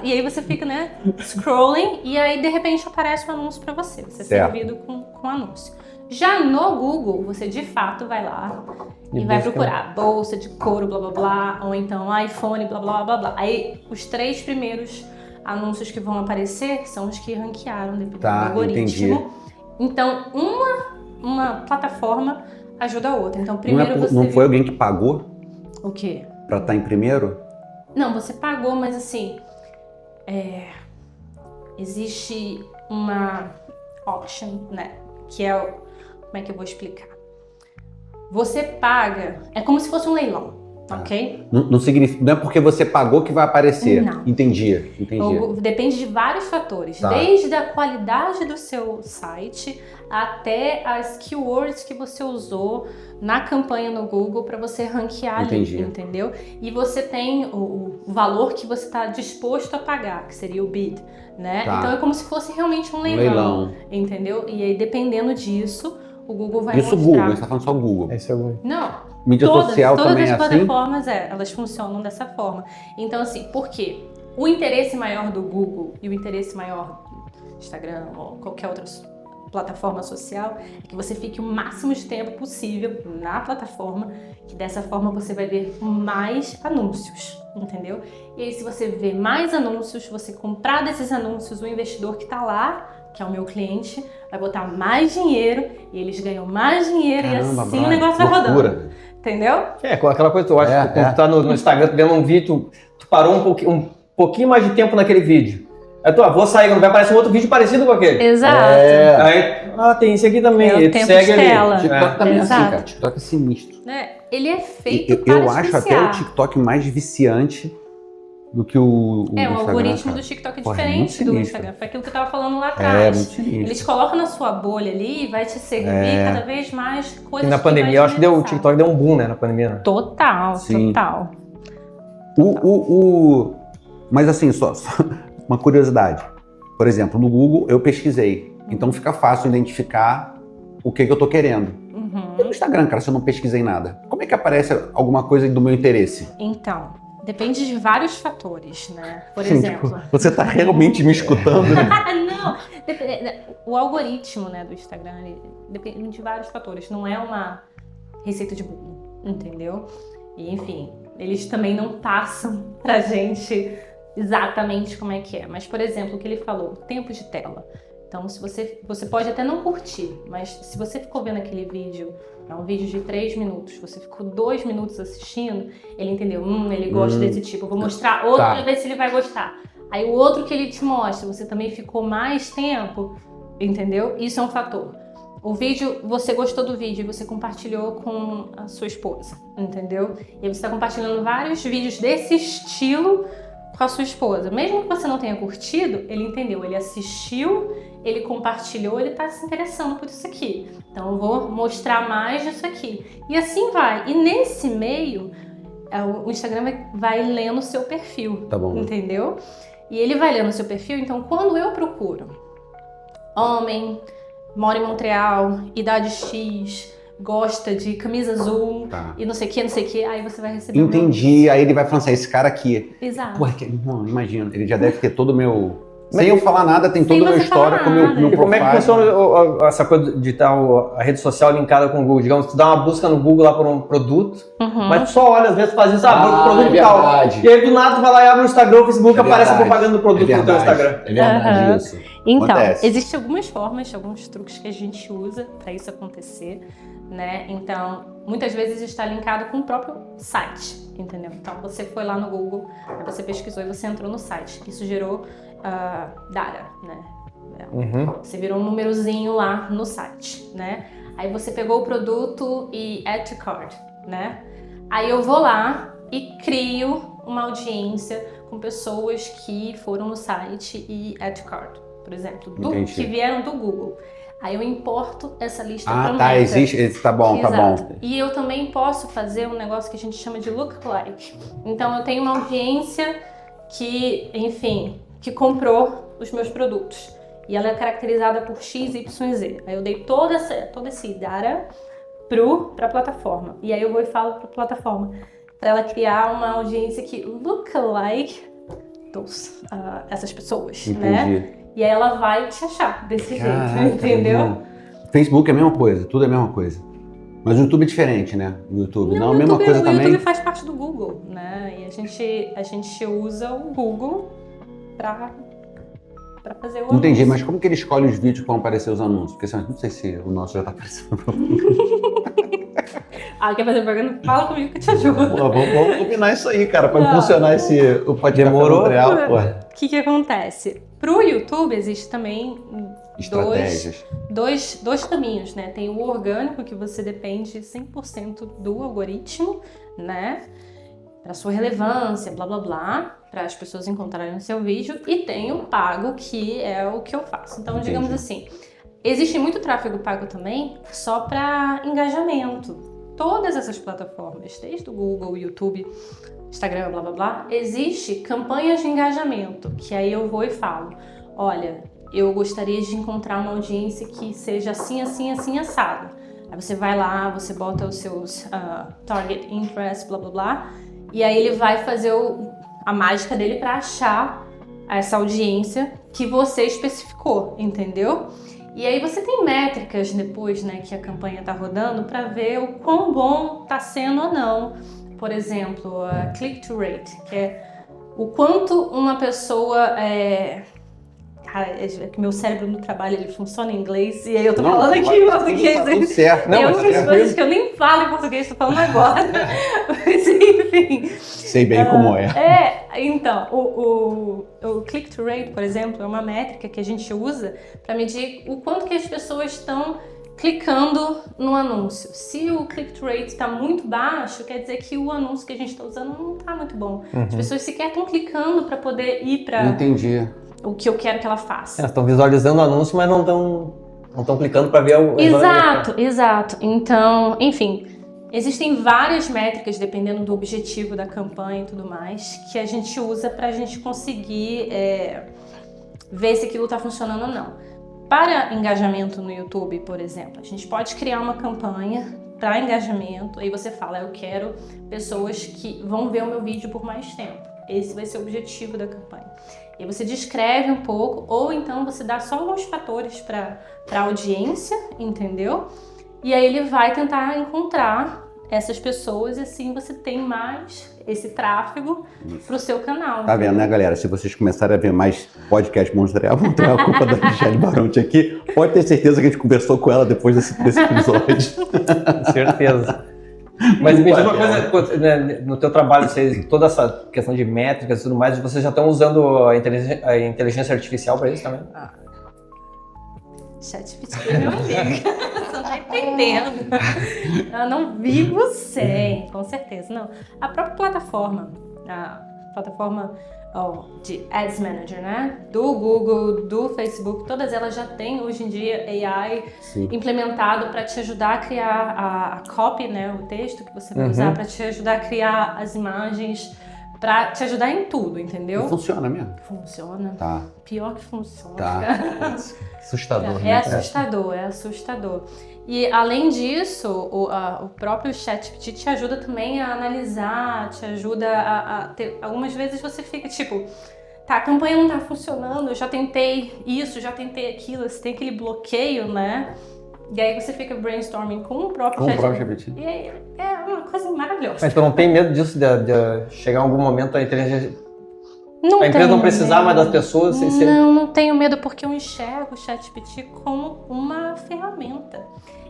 E aí você fica, né, scrolling e aí de repente aparece um anúncio para você. Você é servido com anúncio. Já no Google, você de fato vai lá e vai procurar bolsa de couro, blá blá blá, ou então iPhone, blá blá blá blá. Aí os 3 primeiros anúncios que vão aparecer são os que ranquearam dependendo do algoritmo. Entendi. Então uma plataforma ajuda a outra. Então primeiro não foi alguém que pagou? O quê? Pra estar em primeiro? Não, você pagou, mas assim, existe uma auction, né? Que é como é que eu vou explicar? Você paga, é como se fosse um leilão, ok? Não significa, não é porque você pagou que vai aparecer. Não. Entendi. Depende de vários fatores, Tá. desde a qualidade do seu site até as keywords que você usou na campanha no Google para você ranquear Entendi. ali, entendeu? E você tem o valor que você está disposto a pagar, que seria o bid, né? Tá. Então é como se fosse realmente um leilão, entendeu? E aí dependendo disso, o Google vai Isso mostrar. Google, você tá falando só Google. Esse é o... Não, Mídia social todas também as é assim? plataformas, elas funcionam dessa forma. Então, assim, por quê? O interesse maior do Google e o interesse maior do Instagram ou qualquer outra plataforma social é que você fique o máximo de tempo possível na plataforma, que dessa forma você vai ver mais anúncios, entendeu? E aí, se você ver mais anúncios, você comprar desses anúncios, o investidor que tá lá, que é o meu cliente, vai botar mais dinheiro e eles ganham mais dinheiro. Caramba, e assim brother, o negócio vai loucura. rodando. Entendeu? com aquela coisa que tu acha que quando tu tá no Instagram, tu vendo um vídeo, tu parou um pouquinho mais de tempo naquele vídeo. Aí tu, vou sair, quando vai aparecer um outro vídeo parecido com aquele. Exato. Aí, tem esse aqui também, É o aí tu tempo segue de ali. tela. TikTok também é assim, Exato. cara. TikTok é sinistro. Né? Ele é feito Eu para acho até o influenciar. TikTok mais viciante do que o O Instagram, algoritmo cara. do TikTok é Porra, é muito diferente do sinistro. Instagram. Foi aquilo que eu tava falando lá É, atrás. muito sinistro. Eles colocam na sua bolha ali e vai te servir cada vez mais E coisas na que vai pandemia, te eu acho que o interessar. TikTok deu um boom, né, na pandemia, né? Total, Sim. total. Mas assim, só uma curiosidade. Por exemplo, no Google eu pesquisei. Então fica fácil identificar o que eu tô querendo. E no Instagram, cara, se eu não pesquisei nada, como é que aparece alguma coisa do meu interesse? Então, depende de vários fatores, né? Por Sim, exemplo... tipo, você tá realmente me escutando, né? Não, o algoritmo, né, do Instagram ele depende de vários fatores. Não é uma receita de bolo, entendeu? E, enfim, eles também não passam pra gente exatamente como é que é. Mas, por exemplo, o que ele falou, tempo de tela. Então, se você pode até não curtir, mas se você ficou vendo aquele vídeo, é um vídeo de 3 minutos, você ficou 2 minutos assistindo, ele entendeu, ele gosta desse tipo, eu vou mostrar outro pra ver se ele vai gostar. Aí o outro que ele te mostra, você também ficou mais tempo, entendeu? Isso é um fator. O vídeo, você gostou do vídeo e você compartilhou com a sua esposa, entendeu? E aí você está compartilhando vários vídeos desse estilo com a sua esposa. Mesmo que você não tenha curtido, ele entendeu, ele assistiu, ele compartilhou, ele está se interessando por isso aqui. Então eu vou mostrar mais disso aqui. E assim vai. E nesse meio, o Instagram vai lendo o seu perfil, Tá bom. entendeu? E ele vai lendo o seu perfil, então quando eu procuro homem, mora em Montreal, idade X, gosta de camisa azul e não sei o que, aí você vai receber Entendi, aí ele vai falando assim, esse cara aqui. Exato. Porra, imagina, ele já deve ter todo o meu... Sem eu falar nada, tem todo o meu você histórico, falar meu nada. profile. E como é que funciona essa coisa de estar a rede social linkada com o Google? Digamos, tu dá uma busca no Google lá por um produto, mas tu só olha, às vezes faz isso, produto é tal. verdade. E aí do nada tu vai lá e abre o Instagram, o Facebook, É aparece a verdade. propaganda do produto no teu Instagram. É verdade isso. Então, Acontece. existem algumas formas, alguns truques que a gente usa para isso acontecer, né? Então, muitas vezes está linkado com o próprio site, entendeu? Então, você foi lá no Google, aí você pesquisou e você entrou no site. Isso gerou data, né? Você virou um númerozinho lá no site, né? Aí você pegou o produto e add to cart, né? Aí eu vou lá e crio uma audiência com pessoas que foram no site e add to cart, por exemplo, que vieram do Google. Aí eu importo essa lista para o Meta. Existe, tá bom, Exato. tá bom. E eu também posso fazer um negócio que a gente chama de lookalike. Então eu tenho uma audiência que, enfim, que comprou os meus produtos. E ela é caracterizada por X, Y, Z. Aí eu dei todo esse data para a plataforma. E aí eu vou e falo para a plataforma para ela criar uma audiência que lookalike essas pessoas, né? E aí ela vai te achar desse jeito, entendeu? Irmão. Facebook é a mesma coisa, tudo é a mesma coisa. Mas o YouTube é diferente, né? O YouTube não, a mesma coisa também. O YouTube faz parte do Google, né? E a gente usa o Google para fazer o anúncio. Entendi, mas como que ele escolhe os vídeos que vão aparecer os anúncios? Porque assim, não sei se o nosso já tá aparecendo. Quer fazer propaganda? Fala comigo que eu te ajudo. Pô, vamos combinar isso aí, cara, pra impulsionar o podcast. Demorou? Real, pô. O que acontece? Pro YouTube existe também Estratégias. dois caminhos, né? Tem o orgânico, que você depende 100% do algoritmo, né? para sua relevância, blá blá blá, para as pessoas encontrarem o seu vídeo, e tem o pago, que é o que eu faço. Então, digamos assim, existe muito tráfego pago também só para engajamento. Todas essas plataformas, desde o Google, YouTube, Instagram, blá blá blá, existe campanhas de engajamento, que aí eu vou e falo, olha, eu gostaria de encontrar uma audiência que seja assim, assim, assim, assado. Aí você vai lá, você bota os seus target interest, blá blá blá, e aí ele vai fazer a mágica dele para achar essa audiência que você especificou, entendeu? E aí você tem métricas depois, né, que a campanha tá rodando para ver o quão bom tá sendo ou não. Por exemplo, a click-to-rate, que é o quanto uma pessoa... Cara, é que meu cérebro no trabalho ele funciona em inglês e aí eu tô falando aqui em português. Tá tudo certo. Tem algumas coisas que eu nem falo em português, tô falando agora. Mas enfim. Sei bem como é. Então, o click-to-rate, por exemplo, é uma métrica que a gente usa para medir o quanto que as pessoas estão clicando no anúncio. Se o click-to-rate está muito baixo, quer dizer que o anúncio que a gente está usando não está muito bom. As pessoas sequer estão clicando para poder ir para o que eu quero que ela faça. Estão visualizando o anúncio, mas não estão clicando para ver o... Exato. Então, enfim, existem várias métricas, dependendo do objetivo da campanha e tudo mais, que a gente usa para a gente conseguir ver se aquilo está funcionando ou não. Para engajamento no YouTube, por exemplo, a gente pode criar uma campanha para engajamento, aí você fala, eu quero pessoas que vão ver o meu vídeo por mais tempo. Esse vai ser o objetivo da campanha. E você descreve um pouco, ou então você dá só alguns fatores para a audiência, entendeu? E aí ele vai tentar encontrar essas pessoas e assim você tem mais esse tráfego pro seu canal. Tá vendo, né, galera? Se vocês começarem a ver mais podcast Monstreal, vão ter a culpa da Michelle Baronte aqui. Pode ter certeza que a gente conversou com ela depois desse episódio. Com certeza. Mas me diz uma coisa, né, no teu trabalho, toda essa questão de métricas e tudo mais, vocês já estão usando a inteligência artificial para isso também? ChatGPT é meu amigo. Você não tá entendendo. Eu não vivo sem, com certeza. Não. A própria plataforma, de Ads Manager, né? Do Google, do Facebook, todas elas já têm hoje em dia AI implementado para te ajudar a criar a copy, né? O texto que você vai usar, para te ajudar a criar as imagens, para te ajudar em tudo, entendeu? E funciona mesmo? Funciona. Tá. Pior que funciona. Tá. Assustador, né? É assustador. E além disso, o próprio ChatGPT te ajuda também a analisar, te ajuda a ter... Algumas vezes você fica tipo, tá, a campanha não tá funcionando, eu já tentei isso, já tentei aquilo, você tem aquele bloqueio, né? E aí você fica brainstorming com o próprio ChatGPT. E aí é uma coisa maravilhosa. Mas tu não tem medo disso, de chegar em algum momento a inteligência... Não a empresa não precisar mais das pessoas? Não tenho medo, porque eu enxergo o ChatGPT como uma ferramenta.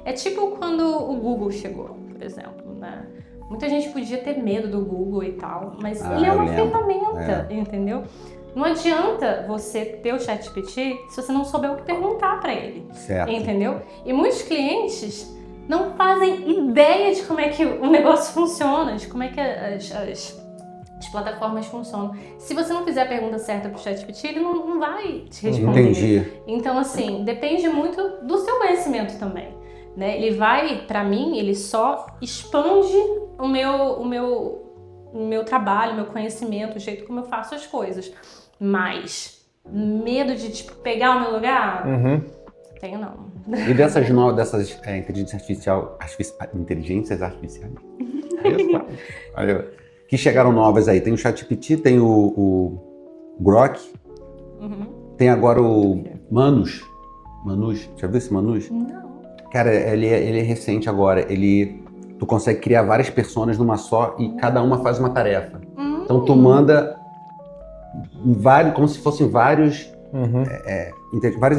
É tipo quando o Google chegou, por exemplo, né? Muita gente podia ter medo do Google e tal, mas ele é uma ferramenta, entendeu? Não adianta você ter o ChatGPT se você não souber o que perguntar para ele, entendeu? E muitos clientes não fazem ideia de como é que o negócio funciona, de como é que as plataformas funcionam. Se você não fizer a pergunta certa pro ChatGPT, ele não vai te responder. Entendi. Então, assim, depende muito do seu conhecimento também, né? Ele vai, pra mim, ele só expande o meu trabalho, o meu conhecimento, o jeito como eu faço as coisas. Mas medo de, tipo, pegar o meu lugar? Tenho não. E dessas inteligências artificiais? Olha, que chegaram novas aí. Tem o ChatGPT, tem o Grok, tem agora o Manus. Já viu esse Manus? Não. Cara, ele é recente agora. Tu consegue criar várias personas numa só e cada uma faz uma tarefa. Então tu manda como se fossem várias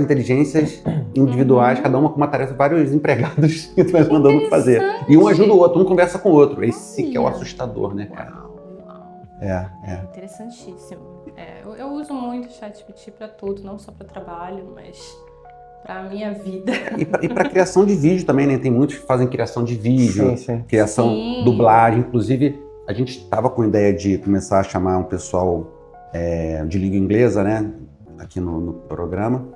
inteligências individuais, cada uma com uma tarefa, vários empregados que tu vai mandando fazer. E um ajuda o outro, um conversa com o outro. Esse que é o assustador, né, cara? Interessantíssimo. Eu uso muito o ChatGPT para tudo, não só para trabalho, mas para minha vida. E para criação de vídeo também, né? Tem muitos que fazem criação de vídeo, criação, dublagem. Inclusive, a gente estava com a ideia de começar a chamar um pessoal de língua inglesa, né, aqui no programa,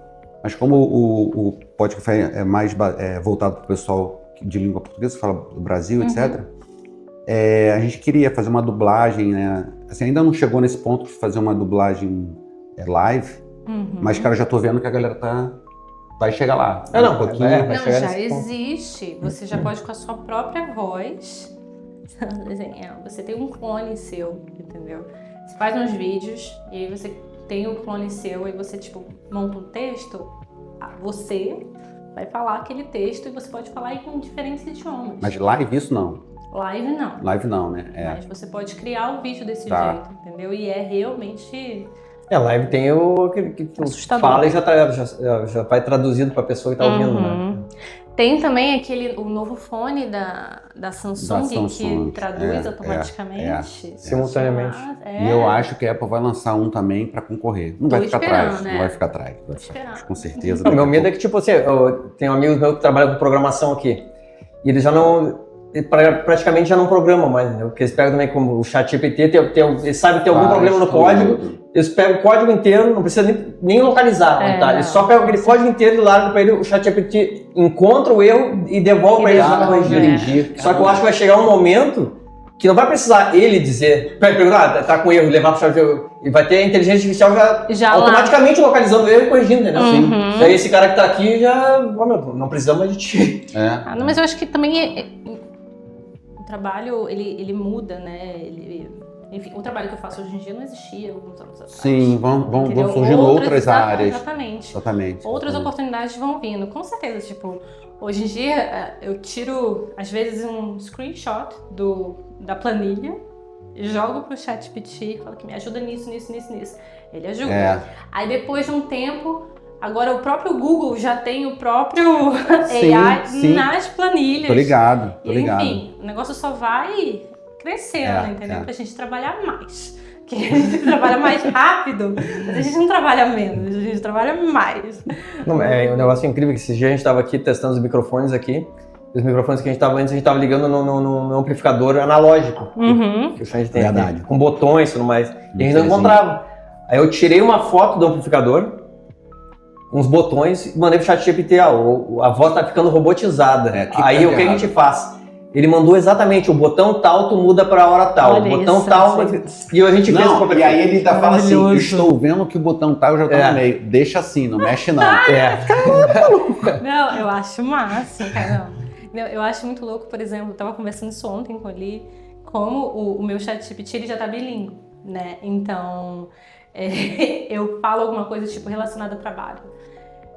mas como o podcast é mais voltado para o pessoal de língua portuguesa, que fala do Brasil, etc., a gente queria fazer uma dublagem, né, assim, ainda não chegou nesse ponto de fazer uma dublagem live, mas, cara, eu já tô vendo que a galera vai chegar lá. Não, um pouquinho. vai Não, chegar já nesse ponto. existe. Você já pode com a sua própria voz. Você tem um clone seu, entendeu? Você faz uns vídeos e aí você tem o clone seu e você, tipo, monta um texto. Você vai falar aquele texto e você pode falar em diferentes idiomas. Mas live isso não. Live não. Live não, né? Mas você pode criar o vídeo desse Tá. jeito, entendeu? E é realmente Live tem aquele que tu assustador. fala e já vai traduzido pra pessoa que tá ouvindo, né? Tem também o novo fone da Samsung, Samsung, que traduz automaticamente. Simultaneamente. E eu acho que a Apple vai lançar um também para concorrer. Não Tô vai ficar esperando, atrás, né? não vai ficar atrás. Vai esperando. ficar atrás, com certeza. O meu medo é que, tipo assim, eu tenho amigos meus que trabalham com programação aqui. E eles já não. Praticamente já não programam mais, né? Porque eles pegam também como o ChatGPT, eles sabem que tem algum problema no código, eles pegam o código inteiro, não precisa nem localizar onde tá. Eles só pegam aquele código inteiro e largam pra ele, o ChatGPT encontra o erro e devolve pra eles para corrigir. Só que eu acho que vai chegar um momento que não vai precisar ele dizer, perguntar, tá com erro, levar pro ChatGPT, e vai ter a inteligência artificial já automaticamente localizando o erro e corrigindo, entendeu? Daí esse cara que tá aqui já, não precisamos mais de ti. Não, mas eu acho que também o trabalho, ele muda, né? Enfim, o trabalho que eu faço hoje em dia não existia alguns anos atrás. Sim, vão surgindo outras áreas. Exatamente. Outras oportunidades vão vindo, com certeza. Tipo, hoje em dia eu tiro, às vezes, um screenshot da planilha, jogo pro ChatGPT e falo que me ajuda nisso. Ele ajuda. Aí depois de um tempo, agora o próprio Google já tem o próprio AI nas planilhas. Tô ligado. Enfim, o negócio só vai crescendo, entendeu? Pra gente trabalhar mais. Porque a gente trabalha mais rápido, mas a gente não trabalha menos, a gente trabalha mais. Não, é um negócio incrível que esses dias a gente estava aqui testando os microfones aqui. Os microfones que a gente estava antes, a gente estava ligando no amplificador analógico. Que o Xande tem aqui, com botões e tudo mais. E a gente não encontrava. Aí eu tirei uma foto do amplificador, uns botões, e mandei pro ChatGPT, a voz tá ficando robotizada. Aí o que a gente faz? Ele mandou exatamente, o botão tal tu muda pra hora tal, o botão tal... E a gente fez o e aí ele ainda fala assim, estou vendo que o botão tal já tá no meio, deixa assim, não mexe não. Não, eu acho massa, cara. Não, eu acho muito louco, por exemplo, eu tava conversando isso ontem com ele, como o meu ChatGPT ele já tá bilíngue, né? Então, eu falo alguma coisa tipo relacionada ao trabalho.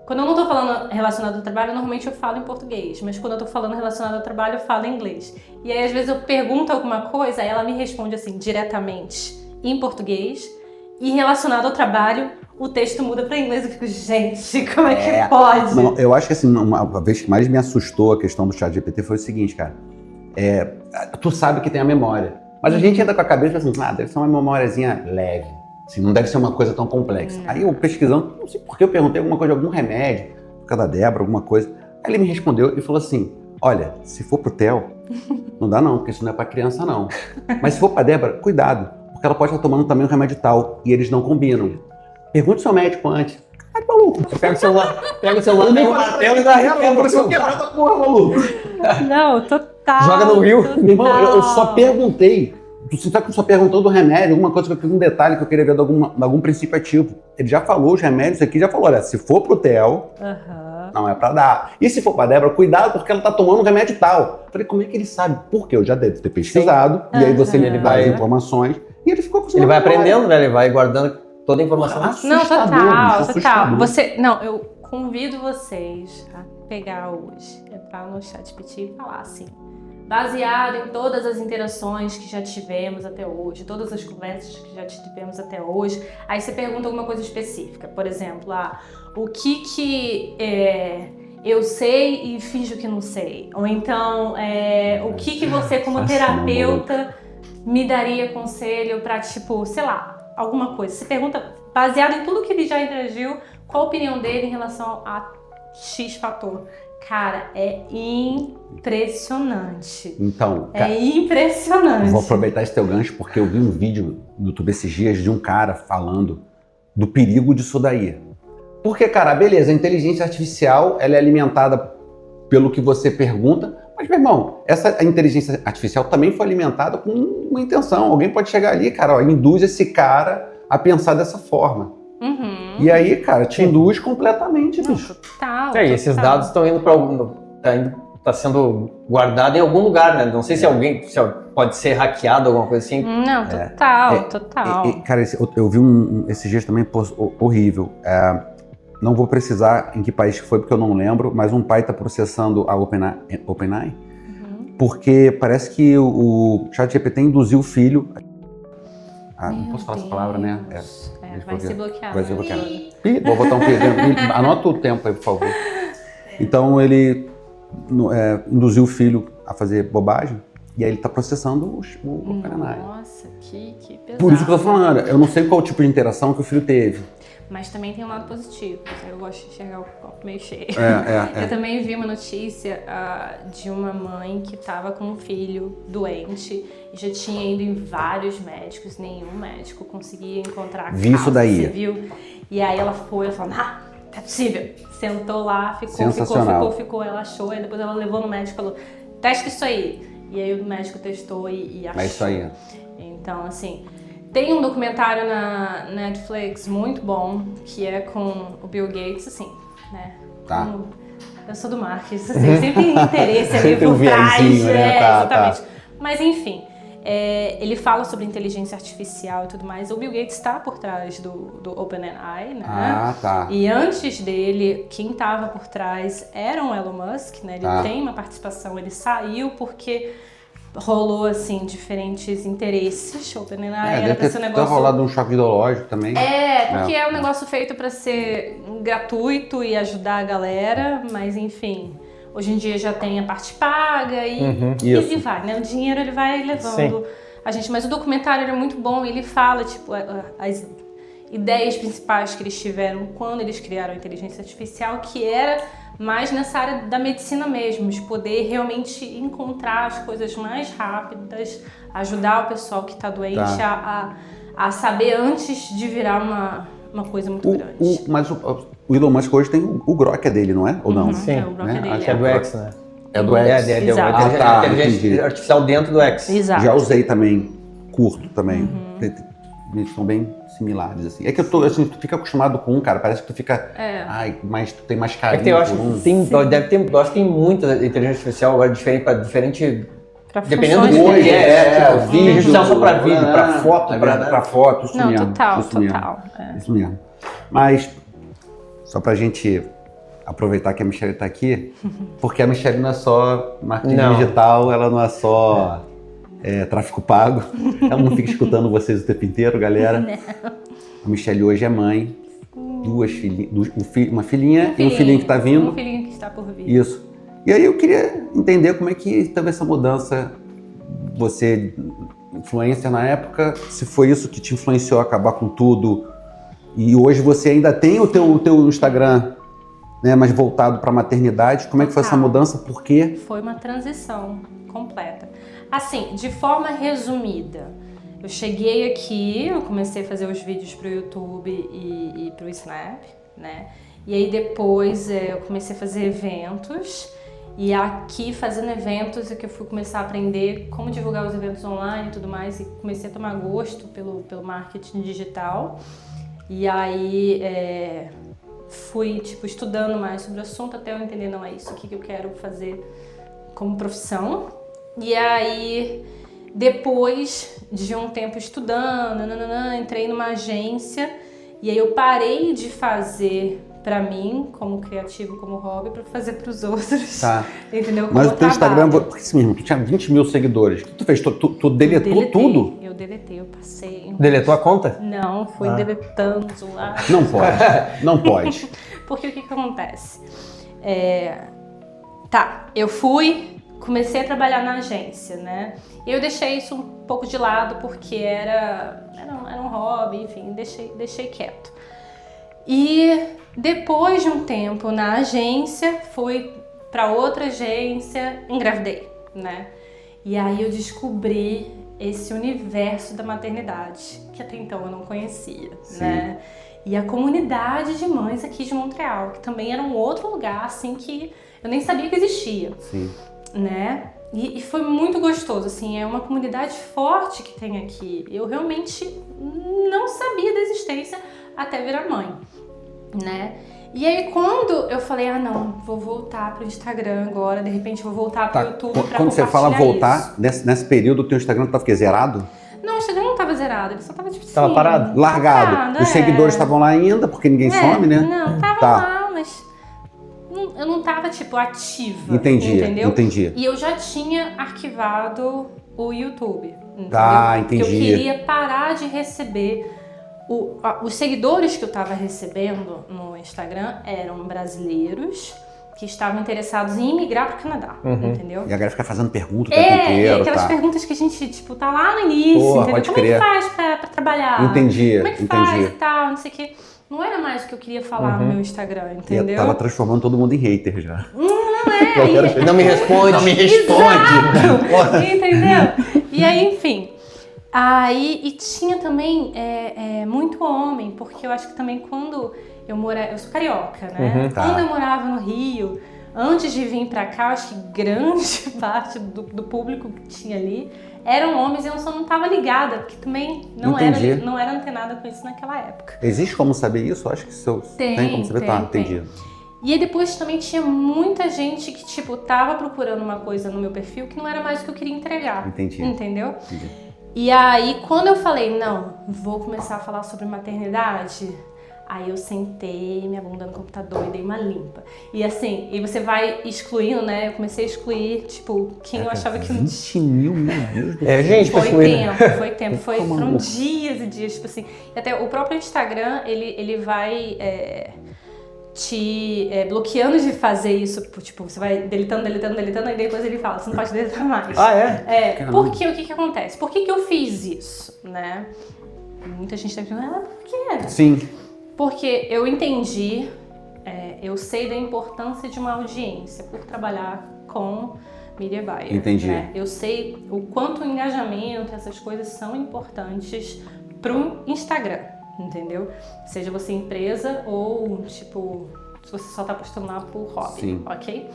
Quando eu não tô falando relacionado ao trabalho, normalmente eu falo em português, mas quando eu tô falando relacionado ao trabalho, eu falo em inglês. E aí, às vezes, eu pergunto alguma coisa, aí ela me responde assim, diretamente em português, e relacionado ao trabalho, o texto muda para inglês. Eu fico, gente, como é que pode? Não, eu acho que assim, uma vez que mais me assustou a questão do ChatGPT foi o seguinte, cara. Tu sabe que tem a memória, mas a gente anda com a cabeça assim, deve ser uma memóriazinha leve. Assim, não deve ser uma coisa tão complexa. Aí eu pesquisando, não sei por que eu perguntei alguma coisa de algum remédio, por causa da Débora, alguma coisa. Aí ele me respondeu e falou assim, olha, se for pro Theo, não dá não, porque isso não é pra criança não. Mas se for pra Débora, cuidado, porque ela pode estar tomando também um remédio tal e eles não combinam. Pergunte ao seu médico antes. Ai, maluco. Pega o celular, pega o martelo e dá real, por isso eu quebrar essa porra, maluco. Não, total. Joga no rio. Meu irmão, eu só perguntei. Você sabe que só perguntou do remédio, alguma coisa, um detalhe que eu queria ver de algum princípio ativo. Ele já falou os remédios aqui, já falou, olha, se for pro Theo, não é pra dar. E se for pra Débora, cuidado porque ela tá tomando um remédio tal. Eu falei, como é que ele sabe? Porque eu já devo ter pesquisado, e aí você me dá as informações, e ele ficou com isso. Ele vai aprendendo, né? Ele vai guardando toda a informação. Não, total. Eu convido vocês a pegar hoje, entrar no ChatGPT e falar assim, baseado em todas as interações que já tivemos até hoje, todas as conversas que já tivemos até hoje, aí você pergunta alguma coisa específica, por exemplo, o que eu sei e finjo que não sei, ou então o que você como terapeuta me daria conselho pra, tipo, sei lá, alguma coisa. Você pergunta, baseado em tudo que ele já interagiu, qual a opinião dele em relação a X fator. Cara, é impressionante. Então, É impressionante. vou aproveitar esse teu gancho porque eu vi um vídeo no YouTube esses dias de um cara falando do perigo disso daí. Porque, cara, beleza, a inteligência artificial ela é alimentada pelo que você pergunta, mas, meu irmão, essa inteligência artificial também foi alimentada com uma intenção. Alguém pode chegar ali, cara, ó, induz esse cara a pensar dessa forma. Uhum. E aí, cara, te induz completamente, Não, bicho. total. E esses total. dados estão indo para algum. Tá sendo guardado em algum lugar, né? Não sei se alguém pode ser hackeado, alguma coisa assim. Não, total. Cara, eu vi esses dias também horrível. Não vou precisar em que país que foi, porque eu não lembro, mas um pai está processando a OpenAI porque parece que o ChatGPT induziu o filho. Não posso falar essa palavra, né? Vai ser bloqueado. Vai ser bloqueado. Vou botar um pi. Anota o tempo aí, por favor. Então ele induziu o filho a fazer bobagem e aí ele está processando o OpenAI. Nossa, que pesado. Por isso que eu tô falando, eu não sei qual tipo de interação que o filho teve. Mas também tem um lado positivo. Eu gosto de enxergar o copo meio cheio. É. Eu também vi uma notícia de uma mãe que estava com um filho doente e já tinha ido em vários médicos, nenhum médico conseguia encontrar a causa. Vi isso daí. Você viu? E aí ela falou, não é possível. Sentou lá, ficou, ela achou, e depois ela levou no médico e falou, testa isso aí. E aí o médico testou e achou. É isso aí. Então, assim... Tem um documentário na Netflix muito bom, que é com o Bill Gates, assim, né? Tá. Eu sou do marketing, assim, sempre tem interesse ali Sempre por um trás. viezinho, né? Exatamente. Mas enfim, ele fala sobre inteligência artificial e tudo mais. O Bill Gates está por trás do OpenAI, né? Tá. E antes dele, quem estava por trás era o Elon Musk, né? Ele tem uma participação, ele saiu porque... rolou, assim, diferentes interesses. OpenAI era pra ser um negócio... Deve rolado um choque ideológico também. Porque é um negócio feito pra ser gratuito e ajudar a galera, mas enfim, hoje em dia já tem a parte paga e vai, né? O dinheiro ele vai levando a gente. Mas o documentário ele é muito bom, ele fala, tipo, as ideias principais que eles tiveram quando eles criaram a inteligência artificial, que era mais nessa área da medicina mesmo, de poder realmente encontrar as coisas mais rápidas, ajudar o pessoal que está doente a saber antes de virar uma coisa muito grande. Mas o Elon Musk hoje tem o Grok dele, não é? Ou não? Sim, o Grok é dele. Acho que é do X, né? É do X. Exato. A inteligência artificial dentro do X. Exato. Já usei também, curto também. Eles são bem similares, assim. É que tu fica acostumado com um, cara, parece que tu fica... mas tu tem mais carinho eu acho por um. que tem muita inteligência artificial agora diferente... Pra Dependendo do funções que diferentes. vídeo, artificial só para vídeo, para foto, pra foto, isso Não, mesmo. total. Isso mesmo. Mas, só pra gente aproveitar que a Michelle tá aqui, porque a Michelle não é só marketing digital, ela não é só tráfego pago, ela não fica escutando vocês o tempo inteiro, galera. Não. A Michelle hoje é mãe, duas filhinhas, uma filhinha e um filhinho que tá vindo. Um filhinho que está por vir. Isso. E aí eu queria entender como é que teve essa mudança, você, influencer na época, se foi isso que te influenciou a acabar com tudo, e hoje você ainda tem o teu Instagram, né, mais voltado para maternidade, como é que foi essa mudança, por quê? Foi uma transição completa. Assim, de forma resumida, eu cheguei aqui, eu comecei a fazer os vídeos pro YouTube e pro Snap, né, e aí depois eu comecei a fazer eventos. E aqui, fazendo eventos, é que eu fui começar a aprender como divulgar os eventos online e tudo mais, e comecei a tomar gosto pelo marketing digital. E aí fui estudando mais sobre o assunto até eu entender, não é isso aqui que eu quero fazer como profissão. E aí, depois de um tempo estudando, entrei numa agência, e aí eu parei de fazer pra mim, como criativo, como hobby, pra fazer pros outros. Tá. Entendeu? Mas o teu Instagram, porque assim mesmo, tu tinha 20 mil seguidores. O que tu fez? Tu deletou tudo? Eu deletei, eu passei. Deletou a conta? Não, fui deletando lá. Não pode, não pode. Porque o que acontece? Eu comecei a trabalhar na agência, né? E eu deixei isso um pouco de lado porque era um hobby, enfim, deixei quieto. E depois de um tempo na agência, fui pra outra agência, engravidei, né? E aí eu descobri esse universo da maternidade, que até então eu não conhecia, né? E a comunidade de mães aqui de Montreal, que também era um outro lugar, assim, que eu nem sabia que existia, né? E foi muito gostoso, assim, é uma comunidade forte que tem aqui. Eu realmente não sabia da existência até virar mãe, né? E aí quando eu falei, não, vou voltar pro Instagram agora, de repente vou voltar pro YouTube pra compartilhar. Quando você fala voltar, isso. nesse período o teu Instagram tava zerado? Não, o Instagram não tava zerado, ele só tava tipo assim... Tava parado? Largado. Os seguidores estavam lá ainda, porque ninguém some, né? Não, tava lá, mas eu não tava, tipo, ativa. Entendeu? Entendi. E eu já tinha arquivado o YouTube, entendeu? Tá, entendi. Porque eu queria parar de receber... Os seguidores que eu tava recebendo no Instagram eram brasileiros que estavam interessados em imigrar pro Canadá, entendeu? E a galera fica fazendo pergunta o tempo inteiro, aquelas perguntas que a gente, tipo, tá lá no início, entendeu? Pode Como crer. é que faz pra trabalhar? Entendi, Como é que faz e tal, não sei o quê. Não era mais o que eu queria falar no meu Instagram, E entendeu? tava transformando todo mundo em hater já. Não me responde. Não me Exato, entendeu? E aí, enfim. E tinha também muito homem, porque eu acho que também quando eu sou carioca, né? Quando eu morava no Rio, antes de vir pra cá, eu acho que grande parte do público que tinha ali eram homens e eu só não tava ligada, porque também não era antenada com isso naquela época. Existe como saber isso? Eu acho que tem como saber. Entendi. E aí depois também tinha muita gente que, tipo, tava procurando uma coisa no meu perfil que não era mais o que eu queria entregar. Entendi. Entendeu? E aí, quando eu falei, não, vou começar a falar sobre maternidade, aí eu sentei minha bunda no computador e dei uma limpa. E assim, e você vai excluindo, né? Eu comecei a excluir, tipo, quem eu achava que não 20 mil, meu Deus do céu. Gente, Foi tempo. Foram dias e dias, tipo assim. E até o próprio Instagram, ele vai te bloqueando de fazer isso. Tipo, você vai deletando, e depois ele fala, você não pode deletar mais. Porque o que acontece? Por que eu fiz isso, né? Muita gente tá pensando, por quê? Sim. Porque eu entendi, eu sei da importância de uma audiência por trabalhar com media buyer. Entendi. Né? Eu sei o quanto o engajamento, essas coisas são importantes pro Instagram, entendeu? Seja você empresa ou, tipo, se você só tá postando lá por hobby, Sim. ok?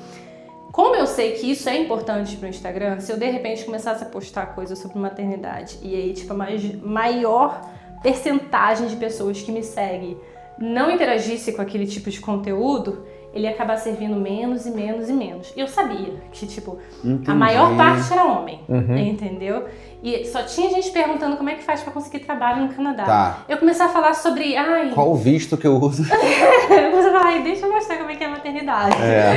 Como eu sei que isso é importante pro Instagram, se eu de repente começasse a postar coisas sobre maternidade e aí, tipo, a maior percentagem de pessoas que me seguem não interagisse com aquele tipo de conteúdo, ele ia acabar servindo menos e menos e menos. E eu sabia que, tipo, a maior parte era homem, entendeu? E só tinha gente perguntando como é que faz pra conseguir trabalho no Canadá. Tá. Eu comecei a falar sobre, qual o visto que eu uso? eu comecei a falar, deixa eu mostrar como é que é a maternidade.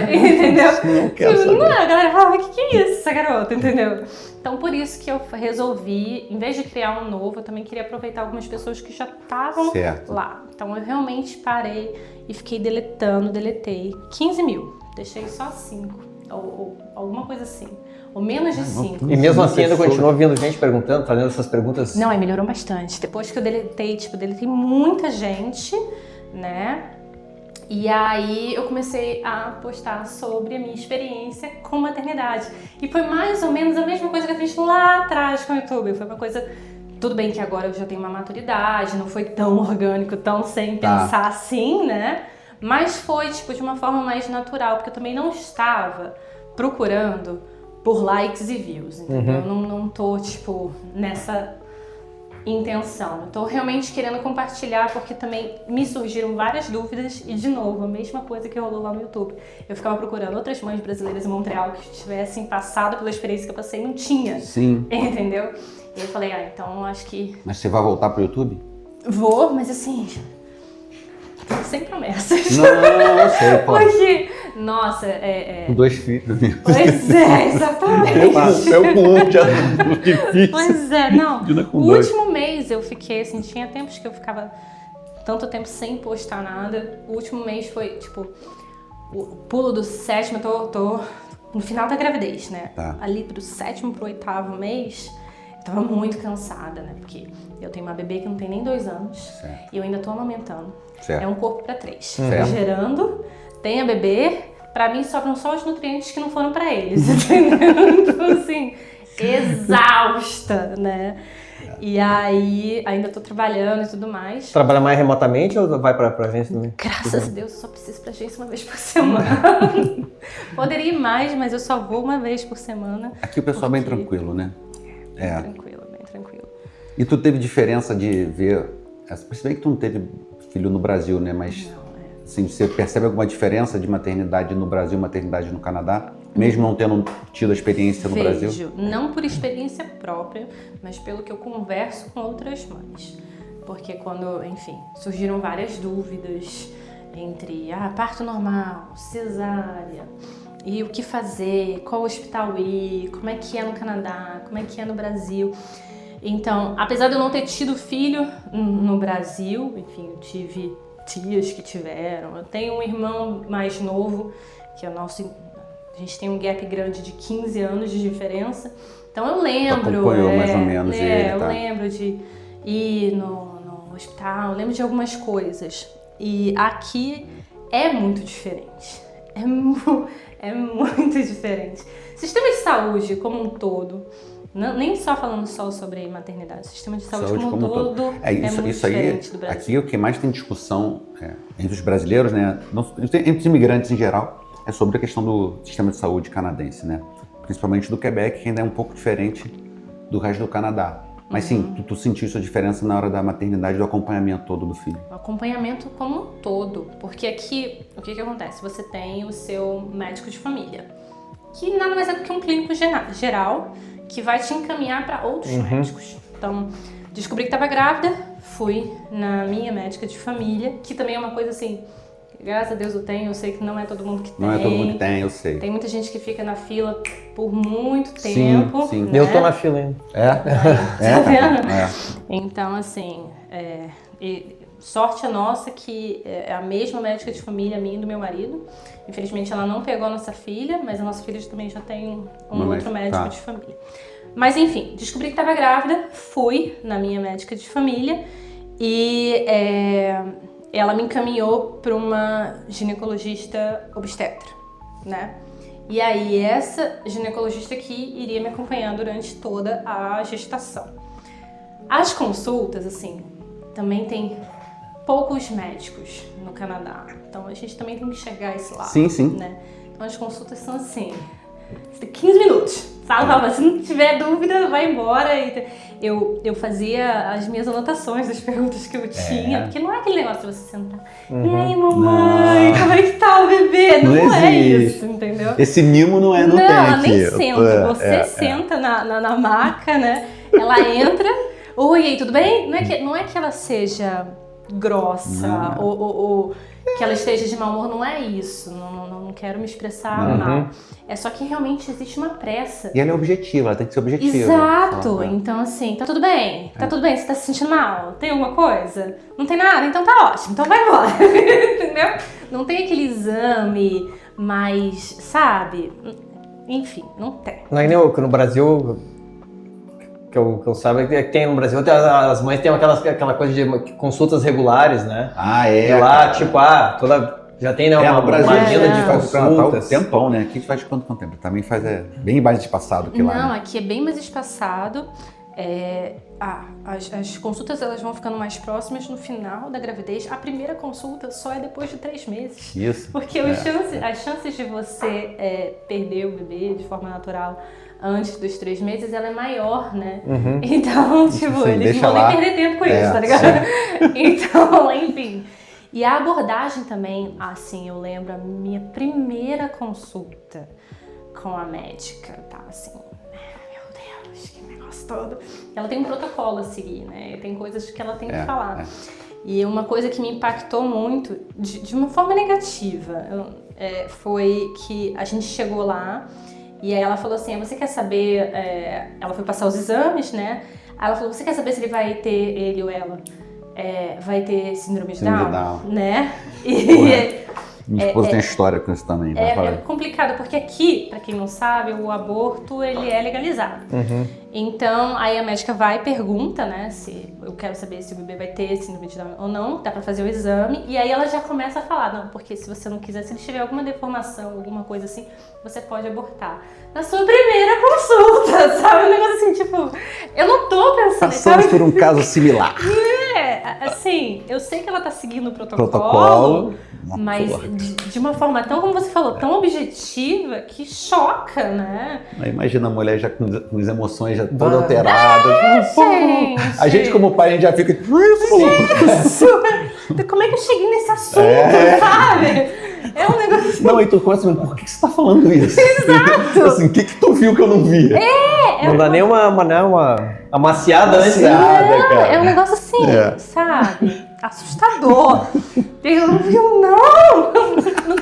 Entendeu? Não quero saber. Não, a galera falava, o que é isso, essa garota, entendeu? Então, por isso que eu resolvi, em vez de criar um novo, eu também queria aproveitar algumas pessoas que já estavam lá. Então, eu realmente parei e fiquei deletei 15 mil. Deixei só 5, ou alguma coisa assim. Ou menos de 5. E mesmo assim ainda continua vindo gente perguntando, fazendo essas perguntas? Não, melhorou bastante. Depois que eu deletei muita gente, né? E aí eu comecei a postar sobre a minha experiência com maternidade. E foi mais ou menos a mesma coisa que eu fiz lá atrás com o YouTube. Foi uma coisa... Tudo bem que agora eu já tenho uma maturidade, não foi tão orgânico, tão sem pensar assim, né? Mas foi, tipo, de uma forma mais natural, porque eu também não estava procurando por likes e views, entendeu? Eu não tô, tipo, nessa intenção. Eu tô realmente querendo compartilhar, porque também me surgiram várias dúvidas e, de novo, a mesma coisa que rolou lá no YouTube. Eu ficava procurando outras mães brasileiras em Montreal que tivessem passado pela experiência que eu passei, não tinha. Sim. Entendeu? E eu falei, então acho que... Mas você vai voltar pro YouTube? Vou, mas assim... sem promessas. Não, sei, pô. Porque, nossa, Com 2 filhos. Pois é, exatamente. Eu com um já difícil. Pois é, não. Com O 2. último mês eu fiquei, assim, tinha tempos que eu ficava tanto tempo sem postar nada. O último mês foi, tipo, o pulo do 7º, eu tô no final da gravidez, né? Tá. Ali pro 7º pro 8º mês, eu tava muito cansada, né? Porque eu tenho uma bebê que não tem nem 2 anos. Certo. E eu ainda tô amamentando. Certo. É um corpo pra 3. Certo. Gerando, tem a bebê, pra mim sobram só os nutrientes que não foram pra eles, entendeu? Então, assim, exausta, né? E aí, ainda tô trabalhando e tudo mais. Trabalha mais remotamente ou vai pra agência também? Graças a Deus, eu só preciso pra agência uma vez por semana. Poderia ir mais, mas eu só vou uma vez por semana. Aqui o pessoal é bem porque- tranquilo, né? É. Bem tranquilo. E tu teve diferença de ver... Percebi que tu não teve filho no Brasil, né? Mas assim, você percebe alguma diferença de maternidade no Brasil e maternidade no Canadá? Mesmo não tendo tido a experiência no Brasil? Vejo, não por experiência própria, mas pelo que eu converso com outras mães. Porque quando, enfim, surgiram várias dúvidas entre parto normal, cesárea, e o que fazer, qual hospital ir, como é que é no Canadá, como é que é no Brasil. Então, apesar de eu não ter tido filho no Brasil, enfim, eu tive tias que tiveram, eu tenho um irmão mais novo, que é o nosso... A gente tem um gap grande de 15 anos de diferença. Então eu lembro... Acompanhou mais ou menos ele, eu tá? lembro de ir no hospital, eu lembro de algumas coisas. E aqui é muito diferente. É muito diferente. Sistema de saúde como um todo, nem só falando só sobre maternidade, sistema de saúde como um todo muito isso aí, diferente do Brasil. aqui o que mais tem discussão entre os brasileiros, né? Entre os imigrantes em geral, é sobre a questão do sistema de saúde canadense, né? Principalmente do Quebec, que ainda é um pouco diferente do resto do Canadá. Mas sim, tu sentiu sua diferença na hora da maternidade, do acompanhamento todo do filho? O acompanhamento como um todo, porque aqui, o que acontece? Você tem o seu médico de família, que nada mais é do que um clínico geral, que vai te encaminhar para outros médicos. Então, descobri que estava grávida, fui na minha médica de família, que também é uma coisa assim, graças a Deus eu sei que não é todo mundo que tem. Não é todo mundo que tem, eu sei. Tem muita gente que fica na fila por muito tempo. Sim. Né? Eu tô na fila ainda. Tá vendo? É. Então, assim, sorte a nossa que é a mesma médica de família, minha e do meu marido. Infelizmente, ela não pegou a nossa filha, mas a nossa filha também já tem um outro médico de família. Mas, enfim, descobri que estava grávida, fui na minha médica de família e ela me encaminhou para uma ginecologista obstetra, né? E aí, essa ginecologista que iria me acompanhar durante toda a gestação. As consultas, assim, também tem poucos médicos no Canadá. Então, a gente também tem que enxergar esse lado. Sim. Né? Então, as consultas são assim, 15 minutos, sabe? Se não tiver dúvida, vai embora. Eu fazia as minhas anotações das perguntas que eu tinha, porque não é aquele negócio de você sentar. E aí, mamãe, como é que tá o bebê? Não é isso, entendeu? Esse mimo não tem ela aqui. nem senta. Você senta na maca, né? Ela entra. Oi, aí, tudo bem? Não é que ela seja grossa ou que ela esteja de mau humor, não é isso. Não quero me expressar mal. É só que realmente existe uma pressa. E ela é objetiva, ela tem que ser objetiva. Exato. Então, assim, tá tudo bem? Tá tudo bem? Você tá se sentindo mal? Tem alguma coisa? Não tem nada? Então tá ótimo. Então vai embora. Entendeu? Não tem aquele exame mais, sabe? Enfim, não tem. Não é que nem no Brasil, que eu saiba, é que tem no Brasil, as mães têm aquela coisa de consultas regulares, né? E lá, tipo, já tem, né, uma agenda de consultas. Tempão, né? Aqui faz quanto tempo? Também faz bem mais espaçado que lá. Não, né? aqui é bem mais espaçado. As consultas elas vão ficando mais próximas no final da gravidez. A primeira consulta só é depois de 3 meses. Isso. Porque as chances de você perder o bebê de forma natural antes dos 3 meses, ela é maior, né? Então, tipo, Sim, eles não vão nem perder tempo com isso, tá ligado? Então, enfim. E a abordagem também, assim, eu lembro a minha primeira consulta com a médica, tá assim, meu Deus, que negócio todo. Ela tem um protocolo a seguir, né? Tem coisas que ela tem que falar. E uma coisa que me impactou muito, de uma forma negativa, foi que a gente chegou lá e aí ela falou assim, você quer saber, ela foi passar os exames, né? Aí ela falou, você quer saber se ele vai ter, ele ou ela, vai ter síndrome de Down, né? Minha esposa tem história com isso também. Vai É falar. complicado, porque aqui, pra quem não sabe, o aborto, ele é legalizado. Então, aí a médica vai e pergunta, né, se eu quero saber se o bebê vai ter síndrome de Down ou não, dá pra fazer o exame, e aí ela já começa a falar, não, porque se você não quiser, se ele tiver alguma deformação, alguma coisa assim, você pode abortar. Na sua primeira consulta, sabe? Um negócio assim, tipo, eu não tô pensando... Passamos por um caso similar. Assim, eu sei que ela tá seguindo o protocolo. Protocolo. Mas de uma forma tão, como você falou, tão objetiva que choca, né? Aí imagina a mulher já com as emoções já toda alterada. Gente. A gente como pai, a gente já fica... Como é que eu cheguei nesse assunto, sabe? É um negócio... Não, aí tu começa a por que você tá falando isso? Exato! Assim, o que tu viu que eu não vi? Não dá nem uma amaciada antes. Cara. É um negócio assim, sabe? Assustador. Eu não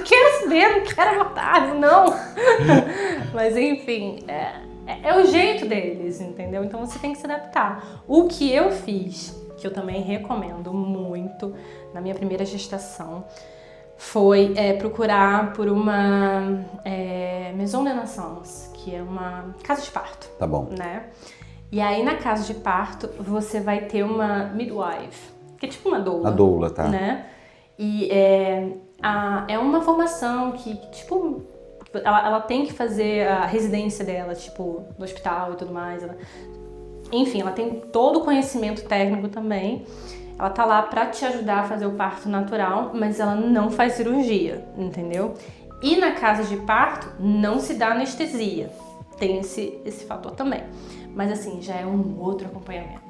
quero saber, não quero abortar, não. Mas enfim, é o jeito deles, entendeu? Então você tem que se adaptar. O que eu fiz, que eu também recomendo muito na minha primeira gestação, foi procurar por uma maison de naissance, que é uma casa de parto. Tá bom. Né? E aí na casa de parto você vai ter uma midwife, que é tipo uma doula. A doula, tá. Né? E é uma formação que, tipo, ela tem que fazer a residência dela, tipo, no hospital e tudo mais. Enfim, ela tem todo o conhecimento técnico também. Ela tá lá pra te ajudar a fazer o parto natural, mas ela não faz cirurgia, entendeu? E na casa de parto não se dá anestesia. Tem esse fator também. Mas assim, já é um outro acompanhamento.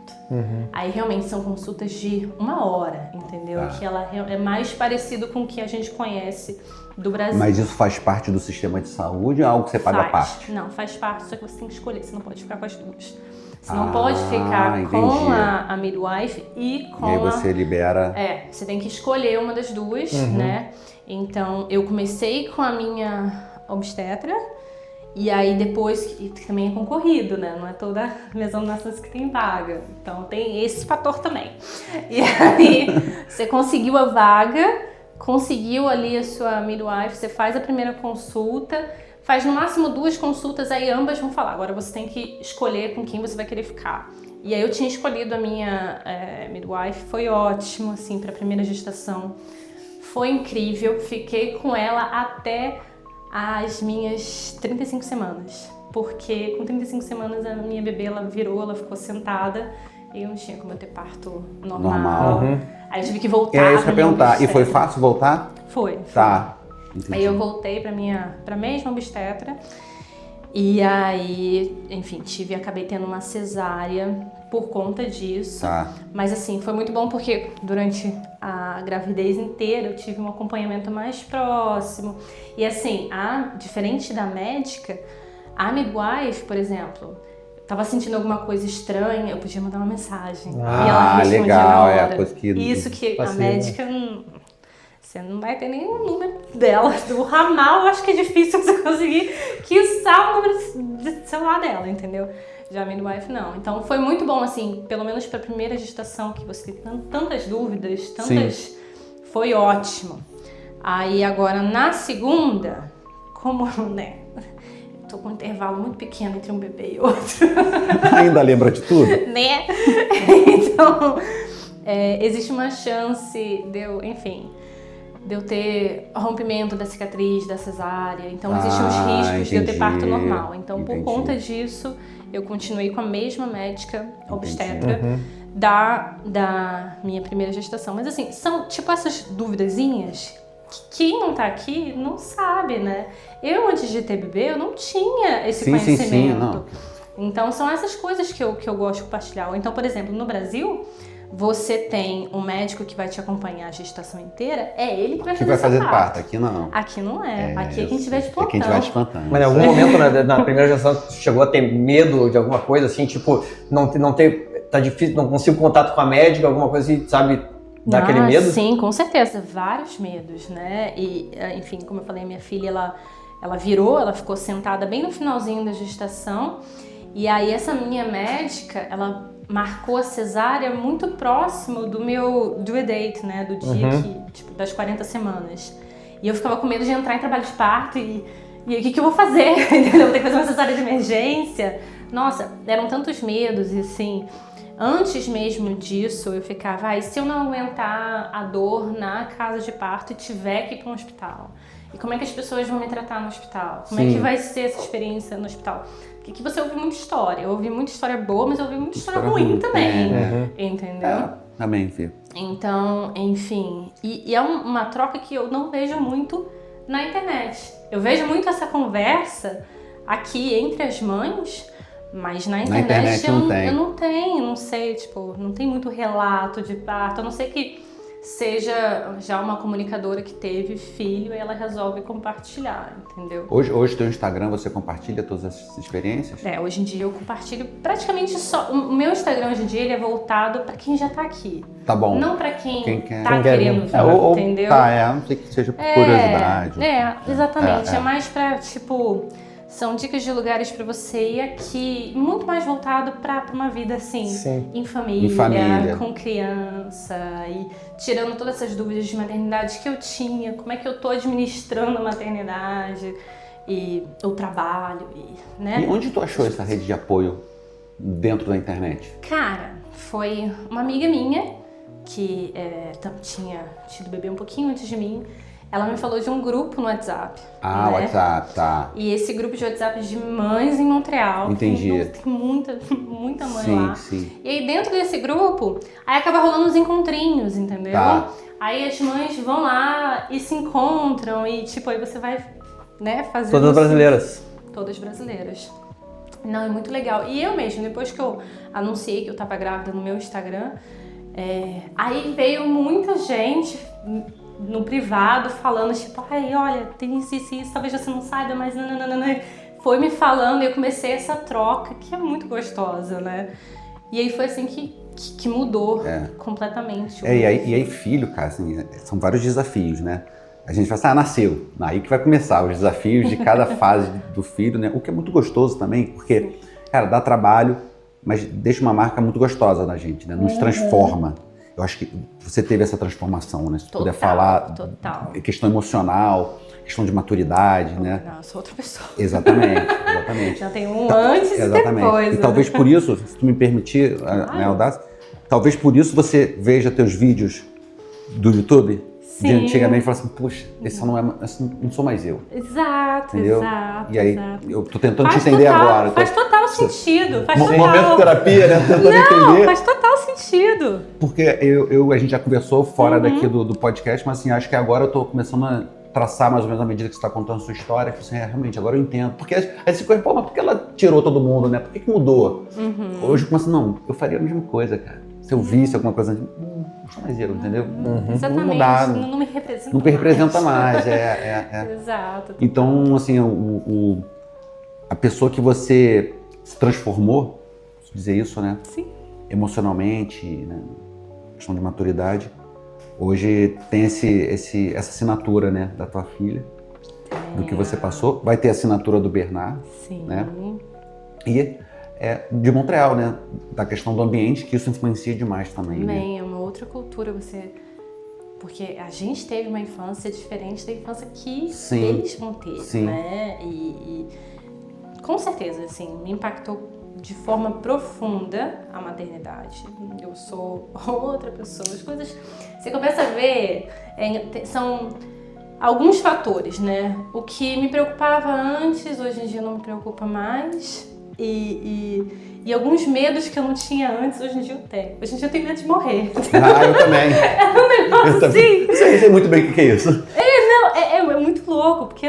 Aí realmente são consultas de 1 hora, entendeu? Que ela é mais parecido com o que a gente conhece do Brasil. Mas isso faz parte do sistema de saúde ou é algo que você paga à parte? Não, faz parte, só que você tem que escolher, você não pode ficar com as duas. Você não pode ficar entendi. com a midwife e com E aí você libera... você tem que escolher uma das duas, né? Então, eu comecei com a minha obstetra, e aí depois, que também é concorrido, né? Não é toda maison de naissance que tem vaga. Então tem esse fator também. E aí você conseguiu a vaga, conseguiu ali a sua midwife, você faz a primeira consulta, faz no máximo 2 consultas, aí ambas vão falar. Agora você tem que escolher com quem você vai querer ficar. E aí eu tinha escolhido a minha midwife, foi ótimo, assim, para a primeira gestação. Foi incrível, fiquei com ela até as minhas 35 semanas, porque com 35 semanas a minha bebê, ela virou, ela ficou sentada e eu não tinha como eu ter parto normal. Aí eu tive que voltar. É isso que eu ia perguntar. E foi fácil voltar? Foi. Tá. Entendi. Aí eu voltei pra mesma obstetra e aí, enfim, acabei tendo uma cesárea por conta disso. Tá. Mas assim, foi muito bom porque durante a gravidez inteira eu tive um acompanhamento mais próximo. E assim, diferente da médica, a midwife, por exemplo, tava sentindo alguma coisa estranha, eu podia mandar uma mensagem. E ela respondia legal, na hora. é a coisa que... Isso que Facilita. a médica... Você não vai ter nenhum número dela. Do ramal, eu acho que é difícil você conseguir quiçá o número de celular dela, entendeu? Já a midwife, não. Então, foi muito bom, assim, pelo menos para a primeira gestação, que você tem tantas dúvidas, Sim. Foi ótimo. Aí, agora, na segunda, como, né, eu tô com um intervalo muito pequeno entre um bebê e outro. Ainda lembra de tudo? Né? Então, existe uma chance de eu ter rompimento da cicatriz, da cesárea. Então, existem os riscos de eu ter parto normal. Então, por conta disso, eu continuei com a mesma médica obstetra da minha primeira gestação. Mas, assim, são tipo essas duvidazinhas que quem não tá aqui não sabe, né? Eu, antes de ter bebê, eu não tinha esse conhecimento. Sim, não. Então, são essas coisas que eu gosto de compartilhar. Então, por exemplo, no Brasil... Você tem um médico que vai te acompanhar a gestação inteira, é ele que vai fazer fazer parto. parto. Aqui não. Aqui não é. Aqui é quem estiver te plantando. É quem estiver te plantando. Mas em algum momento na primeira gestação chegou a ter medo de alguma coisa, assim, tipo, tá difícil, não consigo contato com a médica, alguma coisa assim, sabe, dá aquele medo? Sim, com certeza. Vários medos, né? E, enfim, como eu falei, a minha filha, ela virou, ela ficou sentada bem no finalzinho da gestação. E aí essa minha médica, ela marcou a cesárea muito próximo do meu due date, né? Do dia das 40 semanas. E eu ficava com medo de entrar em trabalho de parto e o que eu vou fazer? Entendeu? Vou ter que fazer uma cesárea de emergência. Nossa, eram tantos medos e assim... Antes mesmo disso, eu ficava, e se eu não aguentar a dor na casa de parto e tiver que ir para um hospital? E como é que as pessoas vão me tratar no hospital? Como é que vai ser essa experiência no hospital? Porque aqui você ouve muita história. Eu ouvi muita história boa, mas eu ouvi muita história ruim também. Entendeu? Também, filho. Então, enfim. E é uma troca que eu não vejo muito na internet. Eu vejo muito essa conversa aqui entre as mães... Mas na internet eu não tenho, não sei, tipo, não tem muito relato de parto, a não ser que seja já uma comunicadora que teve filho e ela resolve compartilhar, entendeu? Hoje teu Instagram, você compartilha todas essas experiências? Hoje em dia eu compartilho praticamente só, o meu Instagram hoje em dia ele é voltado pra quem já tá aqui. Tá bom. Não pra quem quer. tá querendo ver, entendeu? Não sei que seja por curiosidade. Exatamente, é mais pra, tipo... São dicas de lugares para você ir aqui, muito mais voltado para uma vida assim, em família, com criança, e tirando todas essas dúvidas de maternidade que eu tinha, como é que eu tô administrando a maternidade e o trabalho, né? E onde tu achou essa rede de apoio dentro da internet? Cara, foi uma amiga minha que tinha tido bebê um pouquinho antes de mim. Ela me falou de um grupo no WhatsApp. Ah, né? WhatsApp, tá. E esse grupo de WhatsApp de mães em Montreal. Entendi. Tem muita mãe lá. Sim. E aí dentro desse grupo, aí acaba rolando uns encontrinhos, entendeu? Tá. Aí as mães vão lá e se encontram e tipo, aí você vai, né, fazer... Todas brasileiras. Todas brasileiras. Não, é muito legal. E eu mesmo, depois que eu anunciei que eu tava grávida no meu Instagram, aí veio muita gente... no privado, falando, tipo, olha, tem isso, talvez você não saiba, mas não. Foi me falando e eu comecei essa troca, que é muito gostosa, né? E aí foi assim que mudou completamente. E aí, filho, cara, assim, são vários desafios, né? A gente fala assim, nasceu. Aí que vai começar os desafios de cada fase do filho, né? O que é muito gostoso também, porque, cara, dá trabalho, mas deixa uma marca muito gostosa na gente, né? Nos transforma. Eu acho que você teve essa transformação, né? Se tu puder falar, questão emocional, questão de maturidade, né? Não, eu sou outra pessoa. Exatamente. Já tem um antes e depois. E talvez por isso, se tu me permitir, né, Audácia, talvez por isso você veja teus vídeos do YouTube de antigamente e fala assim, puxa, esse não sou mais eu. Exato, entendeu? exato. E aí, eu tô tentando te entender agora. Faz total sentido. Momento terapia, né? Tentando entender. Faz total sentido. Porque a gente já conversou fora daqui do podcast, mas assim, acho que agora eu tô começando a traçar mais ou menos à medida que você tá contando a sua história, que assim, realmente, agora eu entendo. Porque aí você coisa, pô, mas por que ela tirou todo mundo, né? Por que mudou? Hoje eu começo, não, eu faria a mesma coisa, cara. Se eu visse alguma coisa, não sou mais eu, entendeu? Exatamente, não mudar, não me representa mais. Não me representa mais, Exato. Então, assim, a pessoa que você se transformou, posso dizer isso, né? Sim. Emocionalmente, né? Questão de maturidade, hoje tem essa assinatura, né? Da tua filha, do que você passou. Vai ter a assinatura do Bernard, né? E de Montreal, né? Da questão do ambiente, que isso influencia demais também. Também, né? é uma outra cultura, porque a gente teve uma infância diferente da infância que eles vão ter, né? E com certeza, assim, me impactou de forma profunda a maternidade. Eu sou outra pessoa. As coisas, você começa a ver, são alguns fatores, né? O que me preocupava antes, hoje em dia não me preocupa mais. E alguns medos que eu não tinha antes, hoje em dia eu tenho. Hoje em dia eu tenho medo de morrer. Ah, eu também. É um negócio assim. Eu sei muito bem o que é isso. É muito louco, porque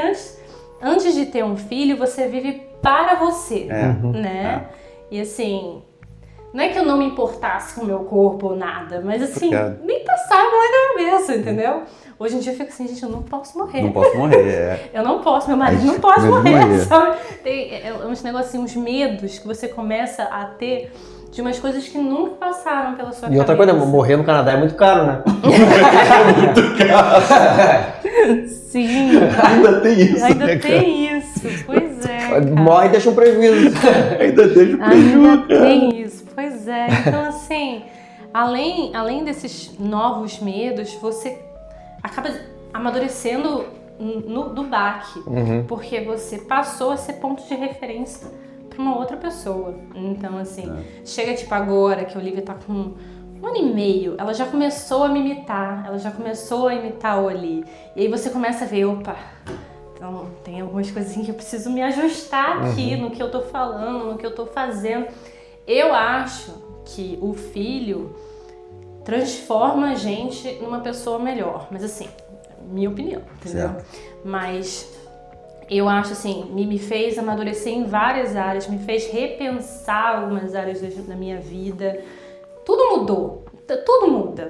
antes de ter um filho, você vive para você, né? E assim, não é que eu não me importasse com o meu corpo ou nada, mas assim, nem passava na minha cabeça, entendeu? Hoje em dia eu fico assim, gente, eu não posso morrer. Não posso morrer, Eu não posso, meu marido não pode morrer, sabe? Tem uns negocinhos, uns medos que você começa a ter de umas coisas que nunca passaram pela sua cabeça. E outra coisa, morrer no Canadá é muito caro, né? É muito caro. Sim. Ainda tem isso, Ainda tem isso, pois é. Cara. Morre e deixa um prejuízo. Ainda deixa um prejuízo. Ainda tem isso, pois é. Então, assim, além desses novos medos, você acaba amadurecendo do baque, porque você passou a ser ponto de referência para uma outra pessoa. Então, assim, chega tipo agora que a Olivia tá com 1 ano e meio, ela já começou a me imitar, ela já começou a imitar o Oli. E aí você começa a ver, opa, então tem algumas coisinhas que eu preciso me ajustar aqui no que eu tô falando, no que eu tô fazendo. Eu acho que o filho transforma a gente numa pessoa melhor, mas assim, minha opinião, entendeu? Certo. Mas eu acho assim, me fez amadurecer em várias áreas, me fez repensar algumas áreas da minha vida. Tudo mudou, tudo muda,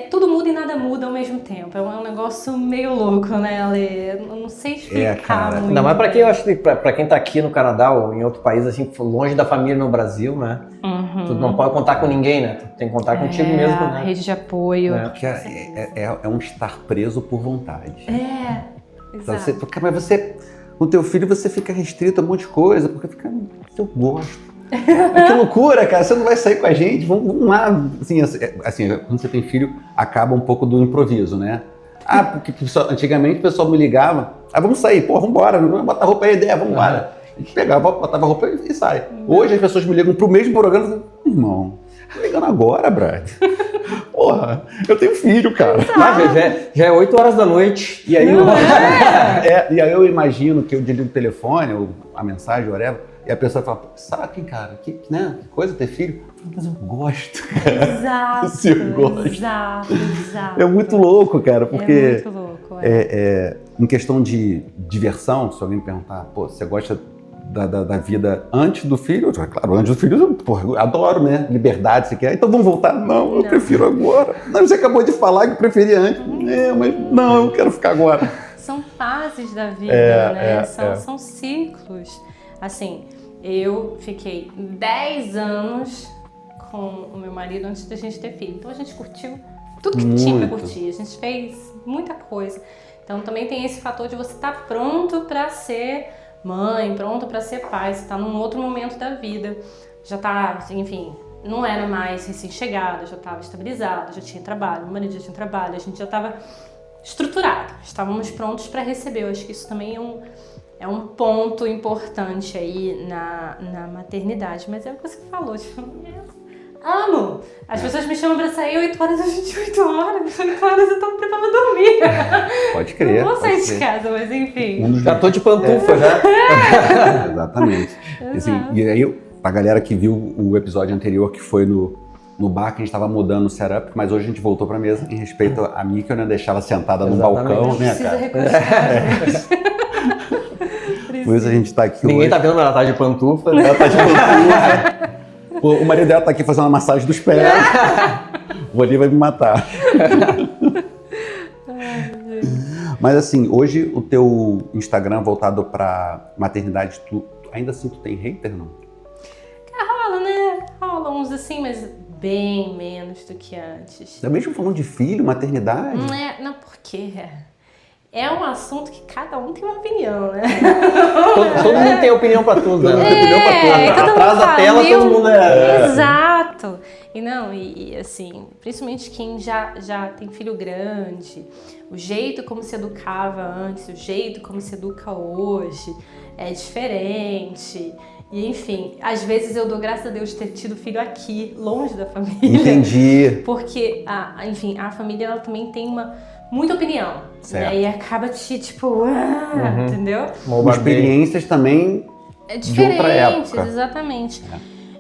tudo muda e nada muda ao mesmo tempo. É um negócio meio louco, né, Ale? Eu não sei explicar cara. muito. Ainda mais pra quem, eu acho que pra quem tá aqui no Canadá ou em outro país, assim, longe da família no Brasil, né? Tu não pode contar com ninguém, né? Tu tem que contar contigo mesmo, A né? rede de apoio. Porque é um estar preso por vontade. Exato. Mas você, com o teu filho, você fica restrito a um monte de coisa, porque fica, eu gosto. Que loucura, cara, você não vai sair com a gente, vamos lá. Assim, quando você tem filho, acaba um pouco do improviso, né? Porque antigamente o pessoal me ligava, vamos sair, pô, vambora, bota a roupa aí, ideia, vambora. A gente pegava, botava a roupa e sai. Hoje as pessoas me ligam pro mesmo programa e falam, irmão, tá ligando agora, Brad? Porra, eu tenho filho, cara. Já é 8 horas da noite, e aí... E aí eu imagino que eu desligo o telefone, ou a mensagem, whatever, e a pessoa fala, sabe, cara, que coisa ter filho? Mas eu gosto, cara. Exato, Eu gosto. exato. É muito louco, cara, porque... É muito louco, em questão de diversão, se alguém me perguntar, pô, você gosta da vida antes do filho? Claro, antes do filho, eu adoro, né? Liberdade, você quer? Então vamos voltar? Não, eu prefiro agora. Não, você acabou de falar que preferia antes. Mas não, eu quero ficar agora. São fases da vida, né? São ciclos. Assim, eu fiquei 10 anos com o meu marido antes da gente ter filho. Então a gente curtiu tudo que tinha pra curtir. A gente fez muita coisa. Então também tem esse fator de você estar pronto pra ser mãe, pronto pra ser pai. Você tá num outro momento da vida. Já tá, enfim, não era mais recém-chegada, já tava estabilizada, já tinha trabalho, meu marido já tinha trabalho, a gente já tava estruturado. Estávamos prontos pra receber. Eu acho que isso também é um ponto importante aí na maternidade. Mas é o que você falou, tipo, amo! As pessoas me chamam pra sair 8 horas, 28 horas, 8 horas eu tô preparada pra dormir. Pode crer. Não vou sair de casa, mas enfim. Já tô de pantufa, já. Exatamente. Assim, e aí, pra galera que viu o episódio anterior, que foi no bar, que a gente estava mudando o setup, mas hoje a gente voltou pra mesa em respeito a mim, que eu não ia deixar ela sentada no balcão, né, Precisa cara? recostar. Por isso a gente tá aqui Ninguém hoje. tá vendo, ela tá de pantufa. Ela tá de pantufa. O marido dela tá aqui fazendo a massagem dos pés. O Oli vai me matar. Mas assim, hoje o teu Instagram voltado pra maternidade, tu ainda assim tu tem hater, não? Rola, né? Rola uns assim, mas bem menos do que antes. É mesmo falando de filho, maternidade? Não, porque é um assunto que cada um tem uma opinião, né? Todo mundo tem opinião pra tudo, né? Todo mundo Atrás da fala, tela, todo mundo Exato! E assim, principalmente quem já tem filho grande, o jeito como se educava antes, o jeito como se educa hoje é diferente. E enfim, às vezes eu dou graças a Deus ter tido filho aqui, longe da família. Entendi. Porque, a família ela também tem muita opinião. Certo. Né? E acaba tipo, entendeu? Experiências também de outra época. Exatamente.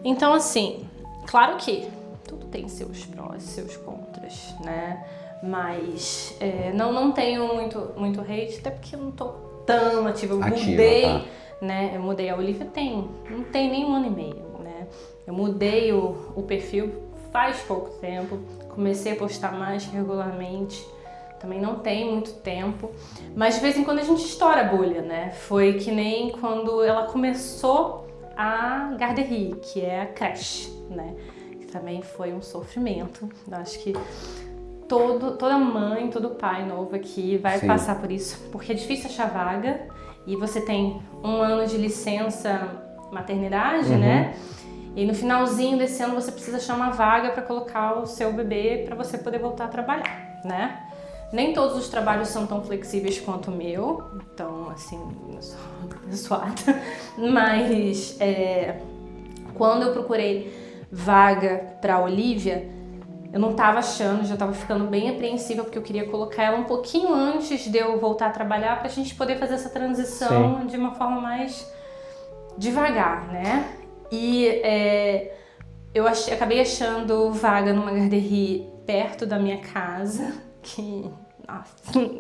Então, assim, claro que tudo tem seus prós e seus contras, né? Mas não tenho muito hate, até porque eu não tô tão ativa. Eu mudei, né? Eu mudei. A Olivia não tem nem 1 ano e meio, né? Eu mudei o perfil faz pouco tempo, comecei a postar mais regularmente. Também não tem muito tempo, mas de vez em quando a gente estoura a bolha, né? Foi que nem quando ela começou a garderie, que é a creche, né? Que também foi um sofrimento. Eu acho que toda mãe, todo pai novo aqui vai passar por isso, porque é difícil achar vaga e você tem 1 ano de licença maternidade, né? E no finalzinho desse ano você precisa achar uma vaga para colocar o seu bebê para você poder voltar a trabalhar, né? Nem todos os trabalhos são tão flexíveis quanto o meu, então, assim, eu sou abençoada. Mas quando eu procurei vaga para Olivia, eu não estava achando, já estava ficando bem apreensiva, porque eu queria colocar ela um pouquinho antes de eu voltar a trabalhar, para a gente poder fazer essa transição de uma forma mais devagar, né? E eu acabei achando vaga numa garderie perto da minha casa, que, nossa,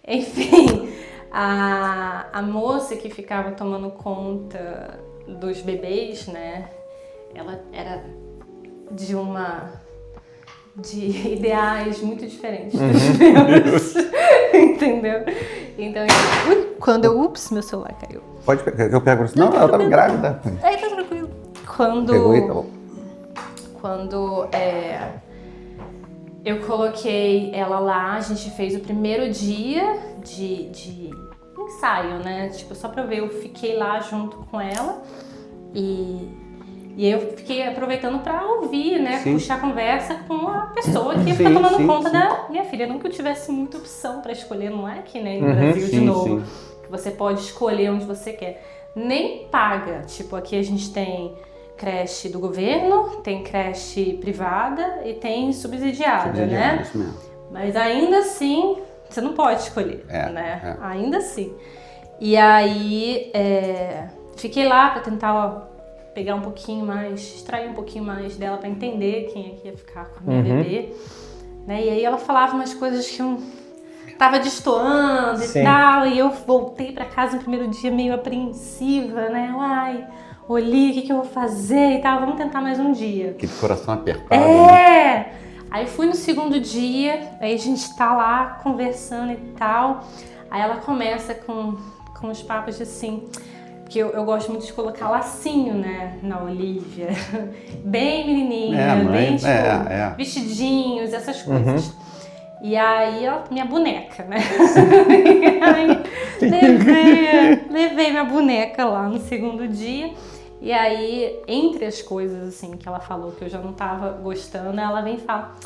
enfim, a moça que ficava tomando conta dos bebês, né, ela era de ideais muito diferentes dos meus, entendeu? Então, meu celular caiu. Pode pegar, eu pego. Não, ela tava grávida. Tá tranquilo. Pegou e tá bom. Quando eu coloquei ela lá, a gente fez o primeiro dia de ensaio, né? Tipo, só pra ver, eu fiquei lá junto com ela e eu fiquei aproveitando pra ouvir, né? Sim. Puxar conversa com a pessoa que ia ficar tomando conta da minha filha. Não que eu tivesse muita opção pra escolher, não é que nem no Brasil de novo, que você pode escolher onde você quer. Nem paga. Tipo, aqui a gente tem creche do governo, tem creche privada e tem subsidiada, né? Isso mesmo. Mas ainda assim, você não pode escolher, né? Ainda assim. E aí, fiquei lá pra tentar pegar um pouquinho mais, extrair um pouquinho mais dela pra entender quem é que ia ficar com a minha bebê. Né? E aí ela falava umas coisas que eu tava destoando e tal, e eu voltei pra casa no primeiro dia meio apreensiva, né? Uai, Oli, o que eu vou fazer e tal, vamos tentar mais um dia. Aquele coração apertado. Né? Aí fui no segundo dia, aí a gente tá lá conversando e tal, aí ela começa com os papos de assim, porque eu gosto muito de colocar lacinho, né, na Olivia, bem menininha, bem tipo, vestidinhos, essas coisas. E aí, minha boneca, né? Aí, levei minha boneca lá no segundo dia. E aí, entre as coisas assim que ela falou que eu já não tava gostando, ela vem e fala: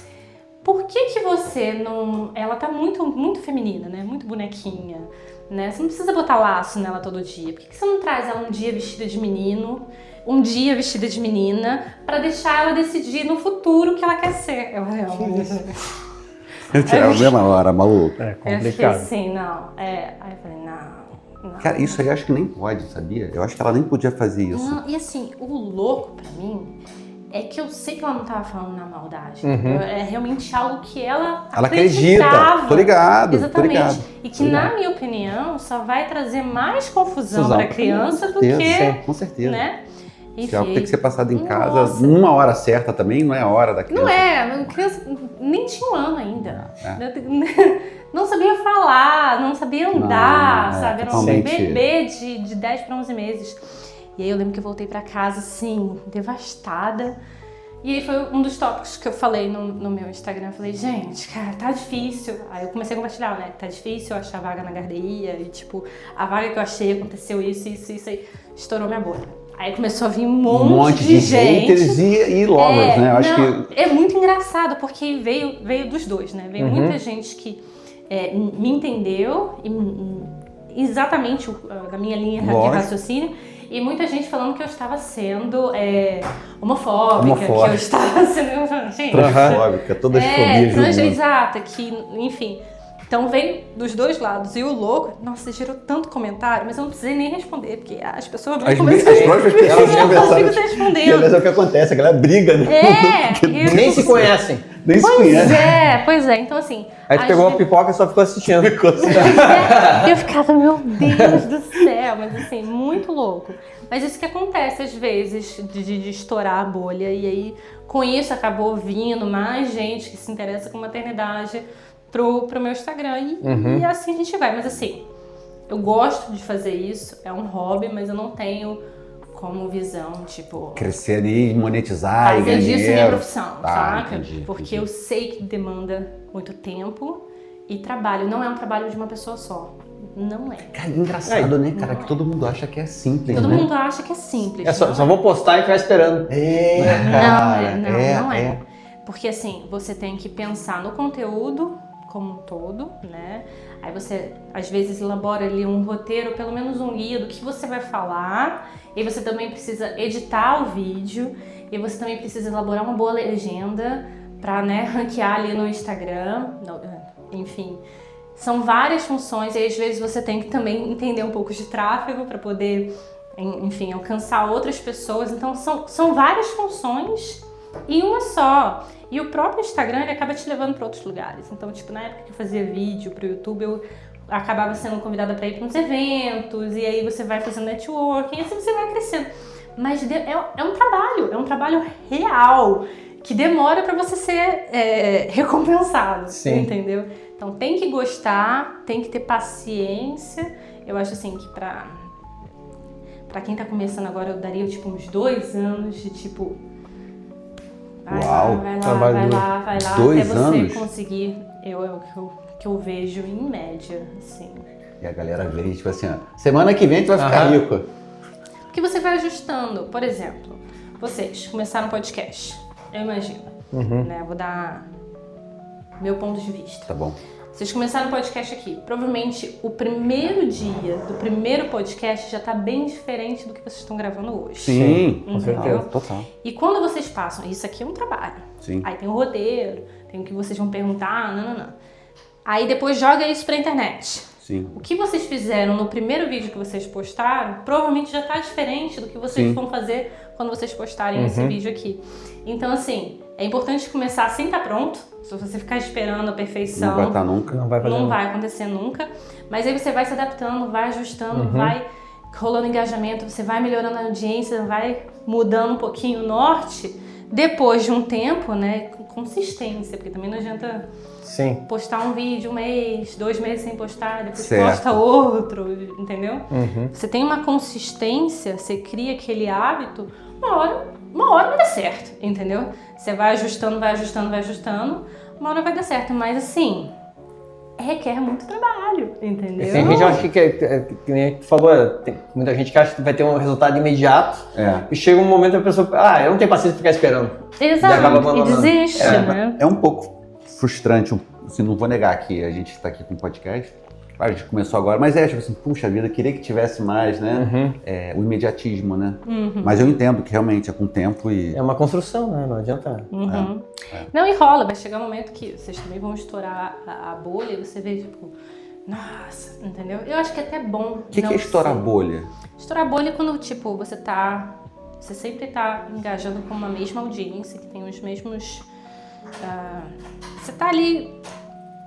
por que você não... Ela tá muito, muito feminina, né? Muito bonequinha, né? Você não precisa botar laço nela todo dia. Por que você não traz ela um dia vestida de menino, um dia vestida de menina, pra deixar ela decidir no futuro o que ela quer ser? Eu É a mesma hora, maluco. É Eu fiquei complicado. assim, não. Aí eu falei, não. Cara, isso aí eu acho que nem pode, sabia? Eu acho que ela nem podia fazer isso. Não, e assim, o louco pra mim é que eu sei que ela não tava falando na maldade. É realmente algo que ela acredita. acreditava. Tô ligado. Exatamente. Tô ligado. E que, na minha opinião, só vai trazer mais confusão pra criança do que... Com certeza. Né? Se algo tem que ser passado em casa Nossa. numa hora certa também, não é a hora da criança. Não é, a criança nem tinha um ano ainda. Não sabia falar, não sabia andar, sabe? Era um bebê de 10 para 11 meses. E aí eu lembro que eu voltei pra casa, assim, devastada. E aí foi um dos tópicos que eu falei no meu Instagram. Eu falei, gente, cara, tá difícil. Aí eu comecei a compartilhar, né? Tá difícil eu achar vaga na garderia. E tipo, a vaga que eu achei, aconteceu isso aí. Estourou minha bolha. Aí começou a vir um monte de gente. Haters e lovers, né? Eu acho que... É muito engraçado, porque veio dos dois, né? Veio muita gente que me entendeu, exatamente a minha linha de raciocínio, e muita gente falando que eu estava sendo homofóbica, que eu estava sendo... Gente, transfóbica, todas as fobias. Exato, que, enfim... Então veio dos dois lados. E o louco, nossa, gerou tanto comentário, mas eu não precisei nem responder, porque as pessoas vão começar as próprias pessoas eu não consigo estar respondendo. Mas é o que acontece, a galera briga, né? Nem se conhecem. Nem se conhecem. Pois é. Então assim... Aí tu pegou a pipoca e só ficou assistindo. Eu ficava, meu Deus do céu, mas assim, muito louco. Mas isso que acontece às vezes, de estourar a bolha. E aí, com isso, acabou vindo mais gente que se interessa com maternidade pro meu Instagram e assim a gente vai. Mas assim, eu gosto de fazer isso, é um hobby, mas eu não tenho como visão, tipo... Crescer ali, monetizar e ganhar fazer disso minha profissão, saca? Entendi. Porque eu sei que demanda muito tempo e trabalho. Não é um trabalho de uma pessoa só. Não é. Cara, engraçado, né, cara? Que todo mundo acha que é simples, Todo né? mundo acha que é simples. Só vou postar e ficar esperando. Cara. Não é. Porque assim, você tem que pensar no conteúdo como um todo, né? Aí você, às vezes, elabora ali um roteiro, pelo menos um guia do que você vai falar, e você também precisa editar o vídeo, e você também precisa elaborar uma boa legenda para, né, ranquear ali no Instagram, enfim. São várias funções, e às vezes você tem que também entender um pouco de tráfego para poder, enfim, alcançar outras pessoas. Então, são várias funções em uma só. E o próprio Instagram, ele acaba te levando para outros lugares. Então, tipo, na época que eu fazia vídeo pro YouTube, eu acabava sendo convidada para ir para uns eventos, e aí você vai fazendo networking, e assim você vai crescendo. Mas é um trabalho real, que demora para você ser recompensado, Sim. entendeu? Então tem que gostar, tem que ter paciência. Eu acho assim que pra quem tá começando agora, eu daria tipo uns 2 anos de tipo... Uau, vai lá, 2 até você anos? conseguir. É o que eu vejo em média, assim. E a galera vê, tipo assim, ó, semana que vem tu vai ficar rico. Porque você vai ajustando. Por exemplo, vocês começaram um podcast, eu imagino, né? Vou dar meu ponto de vista. Tá bom. Vocês começaram um podcast aqui. Provavelmente o primeiro dia do primeiro podcast já tá bem diferente do que vocês estão gravando hoje. Sim, com Entendeu? certeza, total. E quando vocês passam, isso aqui é um trabalho. Sim. Aí tem o roteiro, tem o que vocês vão perguntar, não. Aí depois joga isso pra internet. Sim. O que vocês fizeram no primeiro vídeo que vocês postaram, provavelmente já tá diferente do que vocês vão fazer quando vocês postarem esse vídeo aqui. Então, assim, é importante começar sem estar pronto. Se você ficar esperando a perfeição, Não vai estar nunca. Não vai acontecer nunca. Mas aí você vai se adaptando, vai ajustando, vai rolando engajamento, você vai melhorando a audiência, vai mudando um pouquinho o norte. Depois de um tempo, né, com consistência, porque também não adianta Sim. postar um vídeo 1 mês, 2 meses sem postar, depois Certo. posta outro, entendeu? Você tem uma consistência, você cria aquele hábito, uma hora vai dar certo, entendeu? Você vai ajustando, uma hora vai dar certo, mas assim, requer muito trabalho, entendeu? Tem gente que acha que nem tu falou, tem muita gente que acha que vai ter um resultado imediato, e chega um momento que a pessoa, eu não tenho paciência de ficar esperando. Exato, e desiste, né? É um pouco frustrante, assim, não vou negar que a gente está aqui com um podcast, a gente começou agora, mas tipo assim, puxa vida, queria que tivesse mais, né? O imediatismo, né? Mas eu entendo que realmente é com o tempo e... É uma construção, né? Não adianta. Não, e rola, vai chegar um momento que vocês também vão estourar a bolha e você vê, tipo, nossa, entendeu? Eu acho que é até bom. O que é estourar a bolha? Estourar a bolha é quando, tipo, você sempre tá engajando com uma mesma audiência, que tem os mesmos... você tá ali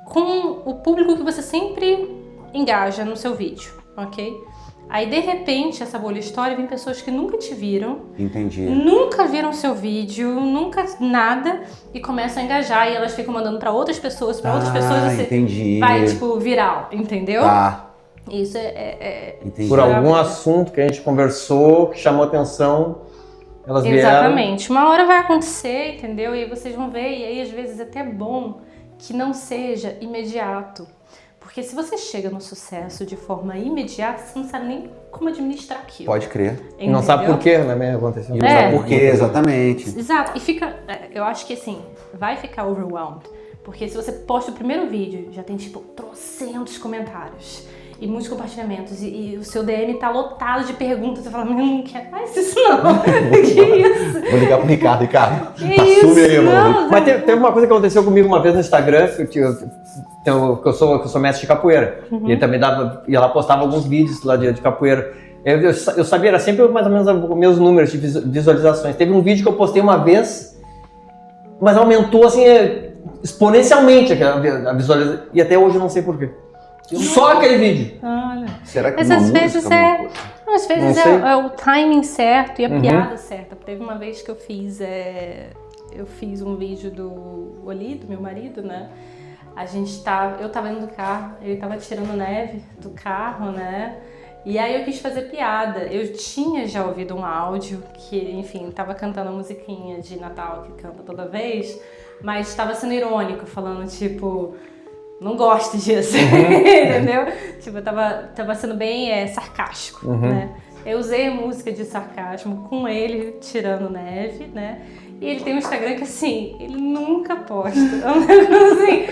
com o público que você sempre engaja no seu vídeo, ok? Aí, de repente, essa bolha estoura e vem pessoas que nunca te viram. Entendi. Nunca viram seu vídeo, nunca nada, e começam a engajar e elas ficam mandando pra outras pessoas, você entendi. vai, tipo, viral, entendeu? Isso Entendi. Por algum assunto que a gente conversou, que chamou atenção, elas vieram. Exatamente. Uma hora vai acontecer, entendeu? E aí vocês vão ver, e aí às vezes é até bom que não seja imediato. Porque se você chega no sucesso de forma imediata, você não sabe nem como administrar aquilo. Pode crer. E não sabe por quê, né? Aconteceu. E não sabe por quê, exatamente. Exato. E fica, eu acho que assim, vai ficar overwhelmed. Porque se você posta o primeiro vídeo, já tem tipo trocentos comentários e muitos compartilhamentos, e o seu DM tá lotado de perguntas, você fala, não quero mais isso não. Que isso? Vou ligar pro Ricardo. Que Assume isso? aí, mano. Não, Mas teve uma coisa que aconteceu comigo uma vez no Instagram, que eu sou mestre de capoeira. E ele também ia lá, postava alguns vídeos lá de capoeira. Eu sabia, era sempre mais ou menos os meus números de visualizações. Teve um vídeo que eu postei uma vez, mas aumentou assim exponencialmente a visualização. E até hoje eu não sei porquê. Só aquele vídeo. olha. Será que Mas uma às música, vezes alguma coisa? Às vezes Não sei. é o timing certo e a piada certa. Teve uma vez que eu fiz um vídeo do Oli, do meu marido, né? Eu tava indo do carro, ele tava tirando neve do carro, né? E aí eu quis fazer piada. Eu tinha já ouvido um áudio que, enfim, tava cantando a musiquinha de Natal que canta toda vez, mas estava sendo irônico, falando tipo... Não gosto disso, entendeu? Tipo, eu tava sendo bem sarcástico, né? Eu usei a música de sarcasmo com ele tirando neve, né? E ele tem um Instagram que, assim, ele nunca posta. É um negócio assim,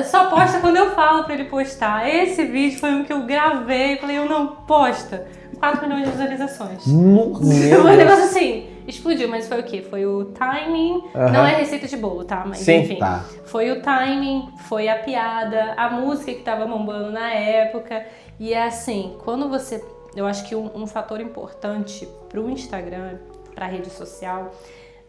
Só posta quando eu falo pra ele postar. Esse vídeo foi um que eu gravei, falei, eu não posta. 4 milhões de visualizações. Nossa, Foi um negócio assim, explodiu, mas foi o quê? Foi o timing, não é receita de bolo, tá? Mas Sim, enfim, tá. foi o timing, foi a piada, a música que tava bombando na época. E é assim, quando você... Eu acho que um fator importante pro Instagram, pra rede social,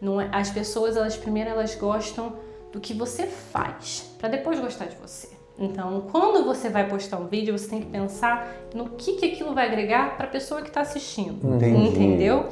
não é, as pessoas, primeiro elas gostam do que você faz, pra depois gostar de você. Então, quando você vai postar um vídeo, você tem que pensar no que aquilo vai agregar para a pessoa que está assistindo. Entendi. Entendeu?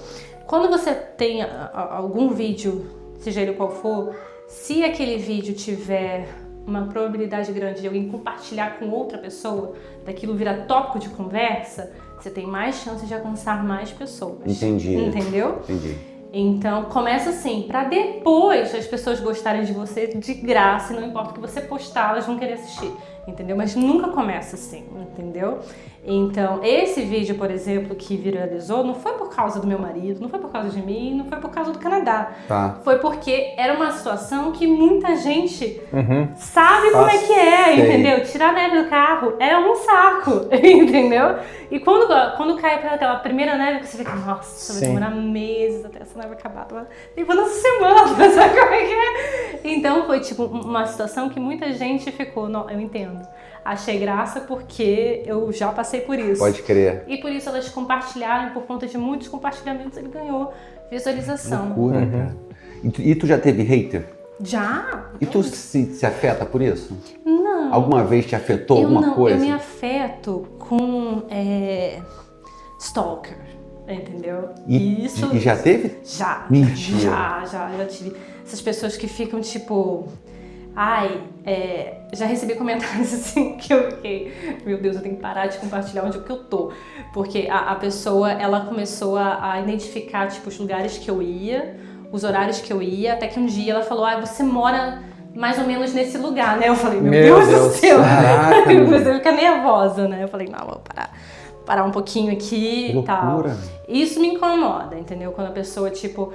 Quando você tem algum vídeo, seja ele qual for, se aquele vídeo tiver uma probabilidade grande de alguém compartilhar com outra pessoa, daquilo virar tópico de conversa, você tem mais chance de alcançar mais pessoas. Entendi. Entendeu? Entendi. Então, começa assim, pra depois as pessoas gostarem de você de graça, e não importa o que você postar, elas vão querer assistir, entendeu? Mas nunca começa assim, entendeu? Então, esse vídeo, por exemplo, que viralizou, não foi por causa do meu marido, não foi por causa de mim, não foi por causa do Canadá. Tá. Foi porque era uma situação que muita gente sabe como é que é, Sei. entendeu? Tirar a neve do carro é um saco, entendeu? E quando cai aquela primeira neve, que você fica, nossa, vai Sim. demorar meses até essa neve acabar. Tipo, na semana, sabe como é que é? Então foi tipo uma situação que muita gente ficou, não, eu entendo. Achei graça porque eu já passei por isso. Pode crer. E por isso elas compartilharam, por conta de muitos compartilhamentos, ele ganhou visualização. Loucura, cara. E tu já teve hater? Já? E tu se afeta por isso? Não. Alguma vez te afetou Eu alguma não, coisa? eu me afeto com stalker, entendeu? E já teve? Já. Mentira. Já tive. Essas pessoas que ficam tipo... já recebi comentários assim que eu fiquei, meu Deus, eu tenho que parar de compartilhar onde que eu tô. Porque a pessoa, ela começou a identificar, tipo, os lugares que eu ia, os horários que eu ia, até que um dia ela falou, você mora mais ou menos nesse lugar, né? Eu falei, meu Deus do céu. Caraca, Eu comecei a ficar nervosa, né? Eu falei, não, vou parar um pouquinho aqui e tal. loucura. Isso me incomoda, entendeu? Quando a pessoa, tipo...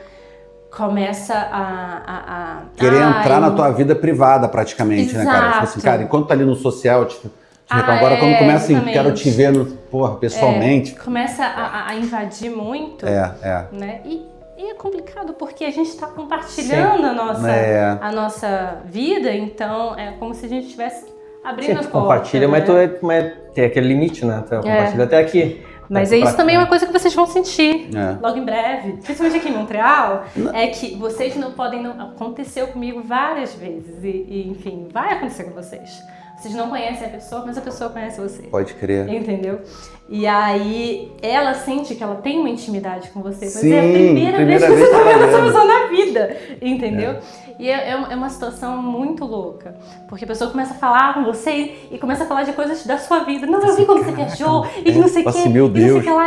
começa a Querer entrar na tua vida privada, praticamente, né, cara? Tipo assim, Exato. cara, enquanto tá ali no social, tipo, agora quando começa assim, exatamente. quero te ver, pessoalmente. Começa a invadir muito, né? E é complicado, porque a gente está compartilhando a nossa vida, então é como se a gente estivesse abrindo a tu porta. compartilha, né? mas tem aquele limite, né? Tu compartilha até aqui. Mas isso também é uma coisa que vocês vão sentir logo em breve, principalmente aqui em Montreal, é que vocês não podem... Aconteceu comigo várias vezes e, enfim, vai acontecer com vocês. Vocês não conhecem a pessoa, mas a pessoa conhece você. Pode crer. Entendeu? E aí, ela sente que ela tem uma intimidade com você, mas Sim, é a primeira vez que você tá vendo essa vendo. pessoa na vida, entendeu? E é uma situação muito louca, porque a pessoa começa a falar com você e começa a falar de coisas da sua vida. Não, eu vi quando você viajou, e não sei o que, meu e não sei Deus. o que lá.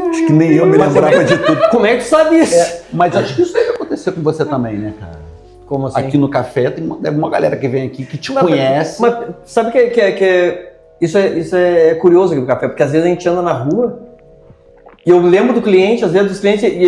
Acho que nem eu me lembrava de tudo. Como é que tu sabe isso? Mas acho que isso deve acontecer com você também, né, cara? Como assim? Aqui no café tem uma galera que vem aqui que te conhece. Mas sabe que isso é curioso aqui no café, porque às vezes a gente anda na rua e eu lembro do cliente, às vezes dos clientes, e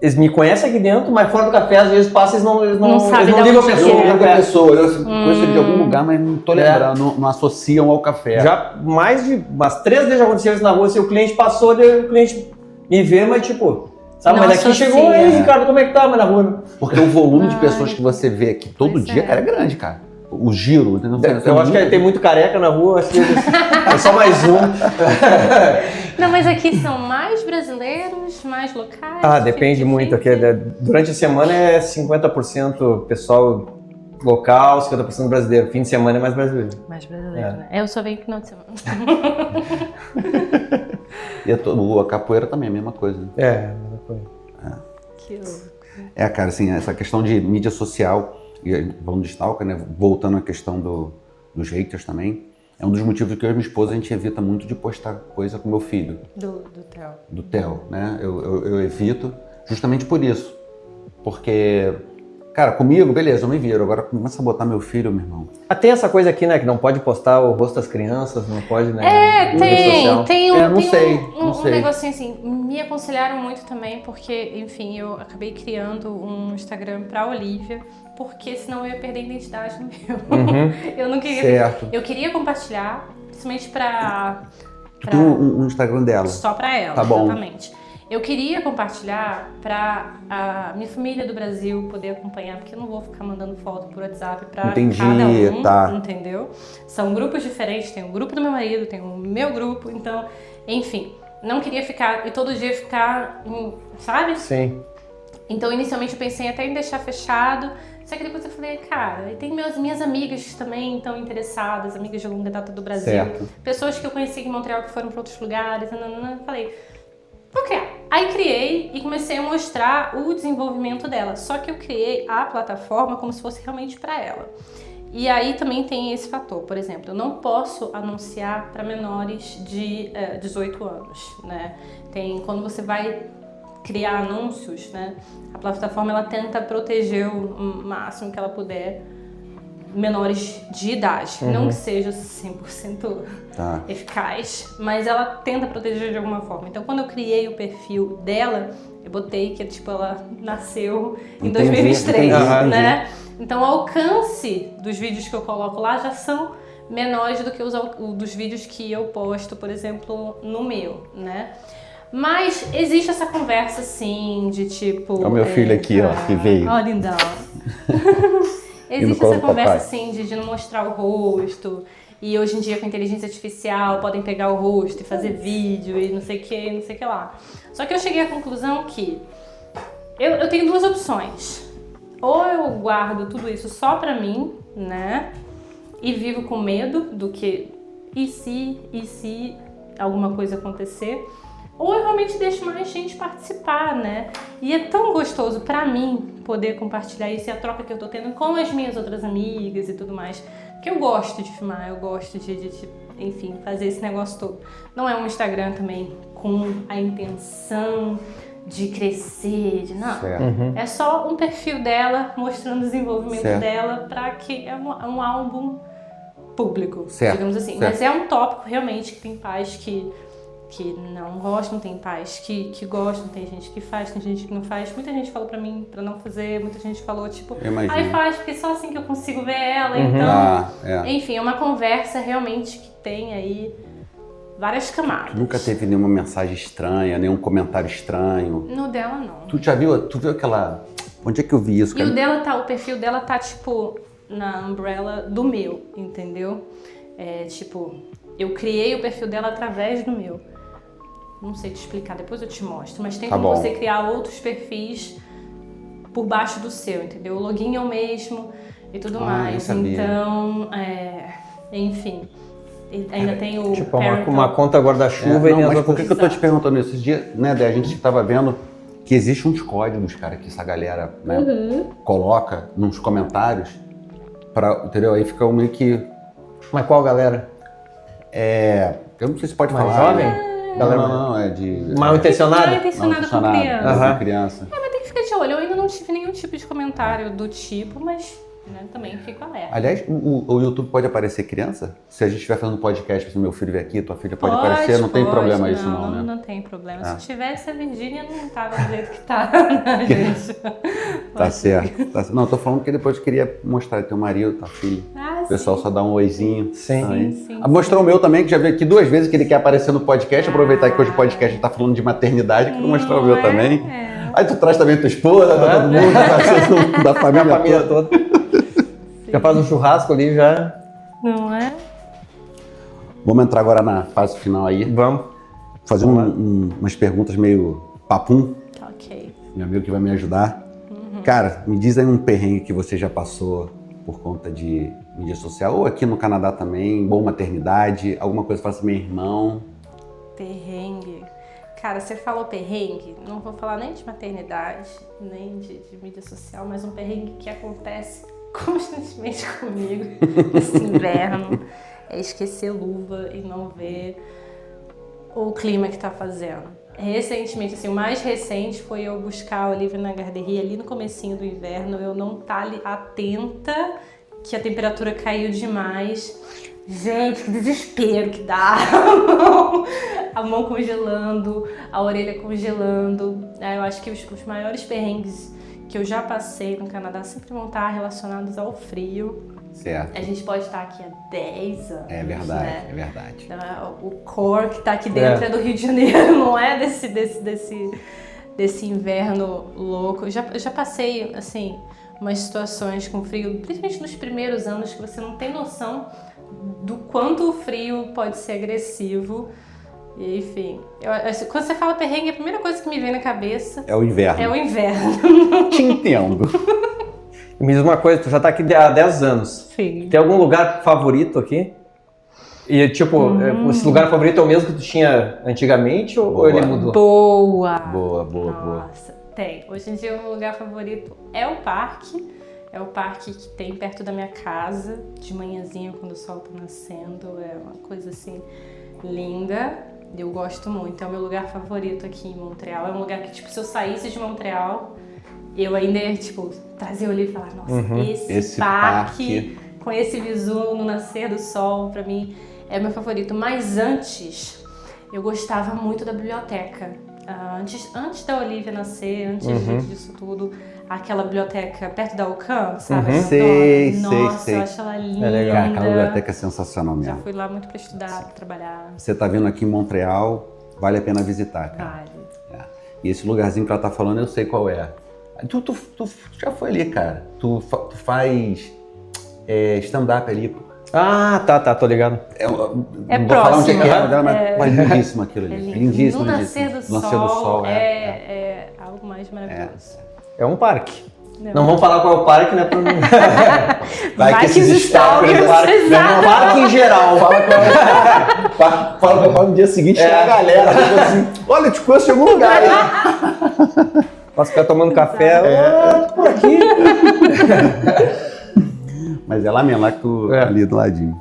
eles me conhecem aqui dentro, mas fora do café, às vezes passa e eles não sabem de ligam a onde Eu pessoa. não é. lembro a pessoa, eu conheço ele de algum lugar, mas não tô lembrando, não associam ao café. Já mais de umas 3 vezes já aconteceu isso na rua, se o cliente passou, o cliente me vê, mas tipo... Sabe, Não mas daqui associa. chegou, aí, Ricardo, como é que tá? Mas na rua... Porque o volume de pessoas que você vê aqui todo Pois dia, é. cara, é grande, cara. O giro, entendeu? Eu acho que tem muito careca na rua, acho que é só mais um. Não, mas aqui são mais brasileiros, mais locais. Ah, depende muito. Aqui, durante a semana é 50% pessoal local, 50% brasileiro. Fim de semana é mais brasileiro. Mais brasileiro, né? Eu só venho no final de semana. E a capoeira também é a mesma coisa. Né? É, a mesma coisa. Que louco. Cara, assim, essa questão de mídia social, e vamos de stalker, né? Voltando à questão dos haters também, é um dos motivos que eu e minha esposa a gente evita muito de postar coisa com meu filho. Do Theo. Do Theo, né? Eu evito justamente por isso. Porque, Cara, comigo, beleza, eu me viro. Agora começa a botar meu filho, meu irmão. Tem essa coisa aqui, né? Que não pode postar o rosto das crianças, não pode, né? na rede social. Tem não sei. um negocinho assim, me aconselharam muito também, porque, enfim, eu acabei criando um Instagram pra Olivia, porque senão eu ia perder a identidade no meu. Eu não queria. Certo. Eu queria compartilhar, principalmente pra. Tu tem um Instagram dela. Só pra ela, Tá bom. exatamente. Eu queria compartilhar pra a minha família do Brasil poder acompanhar, porque eu não vou ficar mandando foto por WhatsApp pra Entendi, cada um, tá. entendeu? São grupos diferentes, tem o grupo do meu marido, tem o meu grupo, então, enfim, não queria ficar, e todo dia ficar, sabe? Sim. Então, inicialmente eu pensei até em deixar fechado, só que depois eu falei, cara, e tem minhas amigas que também estão interessadas, amigas de longa data do Brasil, Certo. pessoas que eu conheci em Montreal que foram para outros lugares, eu falei, vou criar. Aí criei e comecei a mostrar o desenvolvimento dela, só que eu criei a plataforma como se fosse realmente para ela. E aí também tem esse fator, por exemplo, eu não posso anunciar para menores de 18 anos, né? Quando você vai criar anúncios, né? A plataforma ela tenta proteger o máximo que ela puder menores de idade, não que seja 100% Tá. eficaz, mas ela tenta proteger de alguma forma. Então, quando eu criei o perfil dela, eu botei que tipo ela nasceu em 2023, né? Então, o alcance dos vídeos que eu coloco lá já são menores do que dos vídeos que eu posto, por exemplo, no meu, né? Mas existe essa conversa, sim, de tipo... É o meu filho aqui, ó, que veio. Ó, lindão. Existe essa conversa, assim, de não mostrar o rosto. E hoje em dia, com inteligência artificial, podem pegar o rosto e fazer vídeo e não sei o que lá. Só que eu cheguei à conclusão que eu tenho duas opções. Ou eu guardo tudo isso só pra mim, né? E vivo com medo do que... E se alguma coisa acontecer? Ou eu realmente deixo mais gente participar, né? E é tão gostoso pra mim poder compartilhar isso e a troca que eu tô tendo com as minhas outras amigas e tudo mais. Que eu gosto de filmar, eu gosto enfim, fazer esse negócio todo. Não é um Instagram também com a intenção de crescer, não. É só um perfil dela mostrando o desenvolvimento dela pra que é um álbum público, digamos assim. Mas é um tópico realmente que tem pais que não gostam, tem pais que gostam, tem gente que faz, tem gente que não faz. Muita gente falou pra mim pra não fazer, muita gente falou tipo, aí faz, porque só assim que eu consigo ver ela, então... Enfim, é uma conversa realmente que tem aí várias camadas. Nunca teve nenhuma mensagem estranha, nenhum comentário estranho? No dela, não. Tu viu aquela... Onde é que eu vi isso? E o perfil dela tá tipo na umbrella do meu, entendeu? Tipo, eu criei o perfil dela através do meu. Não sei te explicar, depois eu te mostro. Mas tem como você criar outros perfis por baixo do seu, entendeu? O login é o mesmo e tudo mais. Então, enfim. Ainda tem o tipo, uma conta guarda-chuva e as mas outras... por que eu tô te perguntando isso? Esses dias, né, a gente tava vendo que existe uns códigos, cara, que essa galera, né, coloca nos comentários, entendeu? Aí fica meio que... Mas qual galera? Eu não sei se pode Mais falar. jovem? Galera, não, é de... Mal intencionada? Mal intencionada com criança. Com criança. Mas tem que ficar de olho. Eu ainda não tive nenhum tipo de comentário do tipo, mas né, também fico alerta. Aliás, o YouTube pode aparecer criança? Se a gente estiver fazendo podcast, se meu filho vier aqui, tua filha pode aparecer, não tem problema isso não, né? Não tem problema. Se tivesse, a Virgínia não tava do jeito que tá, né, gente? Tá certo. Não, eu tô falando que depois eu queria mostrar teu marido, tua filha. O pessoal só dá um oizinho. Sim. Mostrou o meu também, que já veio aqui 2 vezes, que ele quer aparecer no podcast. Aproveitar que hoje o podcast tá falando de maternidade, que mostrar o meu também. Aí tu traz também tua esposa, tá todo mundo, tá da família toda. Já faz um churrasco ali, já... Não é? Vamos entrar agora na fase final aí. Vamos. Fazer umas perguntas meio papum. Ok. Meu amigo que vai me ajudar. Cara, me diz aí um perrengue que você já passou por conta de mídia social, ou aqui no Canadá também, boa maternidade, alguma coisa que faça meu irmão. Perrengue. Cara, você falou perrengue, não vou falar nem de maternidade, nem de mídia social, mas um perrengue que acontece constantemente comigo esse inverno é esquecer luva e não ver o clima que tá fazendo. Recentemente, assim, o mais recente foi eu buscar a Olivia na Garderie ali no comecinho do inverno, eu não tá ali atenta que a temperatura caiu demais. Gente, que desespero que dá! A mão congelando, a orelha congelando. Eu acho que os maiores perrengues que eu já passei no Canadá sempre vão estar relacionados ao frio. Certo. A gente pode estar aqui há 10 anos. É verdade, né? é verdade. Então, o core que está aqui dentro é do Rio de Janeiro, não é desse inverno louco. Eu já passei, assim, umas situações com frio, principalmente nos primeiros anos, que você não tem noção do quanto o frio pode ser agressivo. E, enfim, quando você fala perrengue, a primeira coisa que me vem na cabeça é o inverno. É o inverno. Te entendo. Me diz uma coisa, tu já tá aqui há 10 anos. Sim. Tem algum lugar favorito aqui? E tipo, esse lugar favorito é o mesmo que tu tinha antigamente ou ele mudou? Boa! Boa. Nossa, tem. Hoje em dia o meu lugar favorito é o parque. É o parque que tem perto da minha casa, de manhãzinha quando o sol tá nascendo. É uma coisa assim linda. Eu gosto muito. É o meu lugar favorito aqui em Montreal. É um lugar que, tipo, se eu saísse de Montreal, eu ainda ia, tipo, trazer o olho e falar, nossa, esse parque com esse visu no nascer do sol, pra mim, é meu favorito. Mas antes, eu gostava muito da biblioteca. Antes da Olivia nascer, antes disso tudo, aquela biblioteca perto da UQAM, sabe? Sei. Eu acho ela linda. É legal. Aquela biblioteca é sensacional mesmo. Já fui lá muito pra estudar, pra trabalhar. Você tá vindo aqui em Montreal, vale a pena visitar, cara. Vale. E esse lugarzinho que ela tá falando, eu sei qual é. Tu já foi ali, cara. Tu faz stand-up ali, pô. Ah, tá, tô ligado. Não vou falar onde é que é, mas lindíssimo aquilo ali. lindo. Lindíssimo. No nascer do sol, é algo mais maravilhoso. É um parque. Não vamos falar qual é o parque, né? Pra... Vai que esses stalkers é um parque em geral. Fala qual é no dia seguinte, a galera tipo assim, olha, eu te conheço em algum lugar, hein? Posso ficar tomando café por aqui. Mas é lá mesmo, lá que tu ali do ladinho.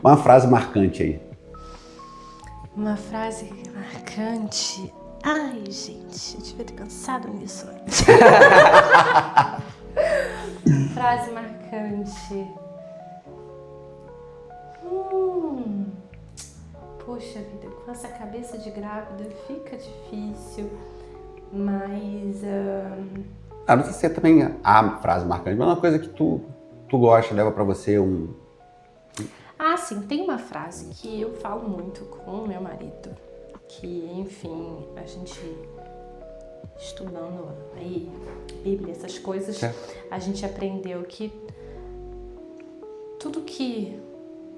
Uma frase marcante aí. Uma frase marcante. Ai, gente, eu devia ter pensado nisso antes. Frase marcante. Poxa vida, com essa cabeça de grávida fica difícil, mas... Não sei se é também a frase marcante, mas é uma coisa que tu gosta, leva pra você um... Sim, tem uma frase que eu falo muito com o meu marido, que, enfim, a gente estudando aí, Bíblia, essas coisas, a gente aprendeu que tudo que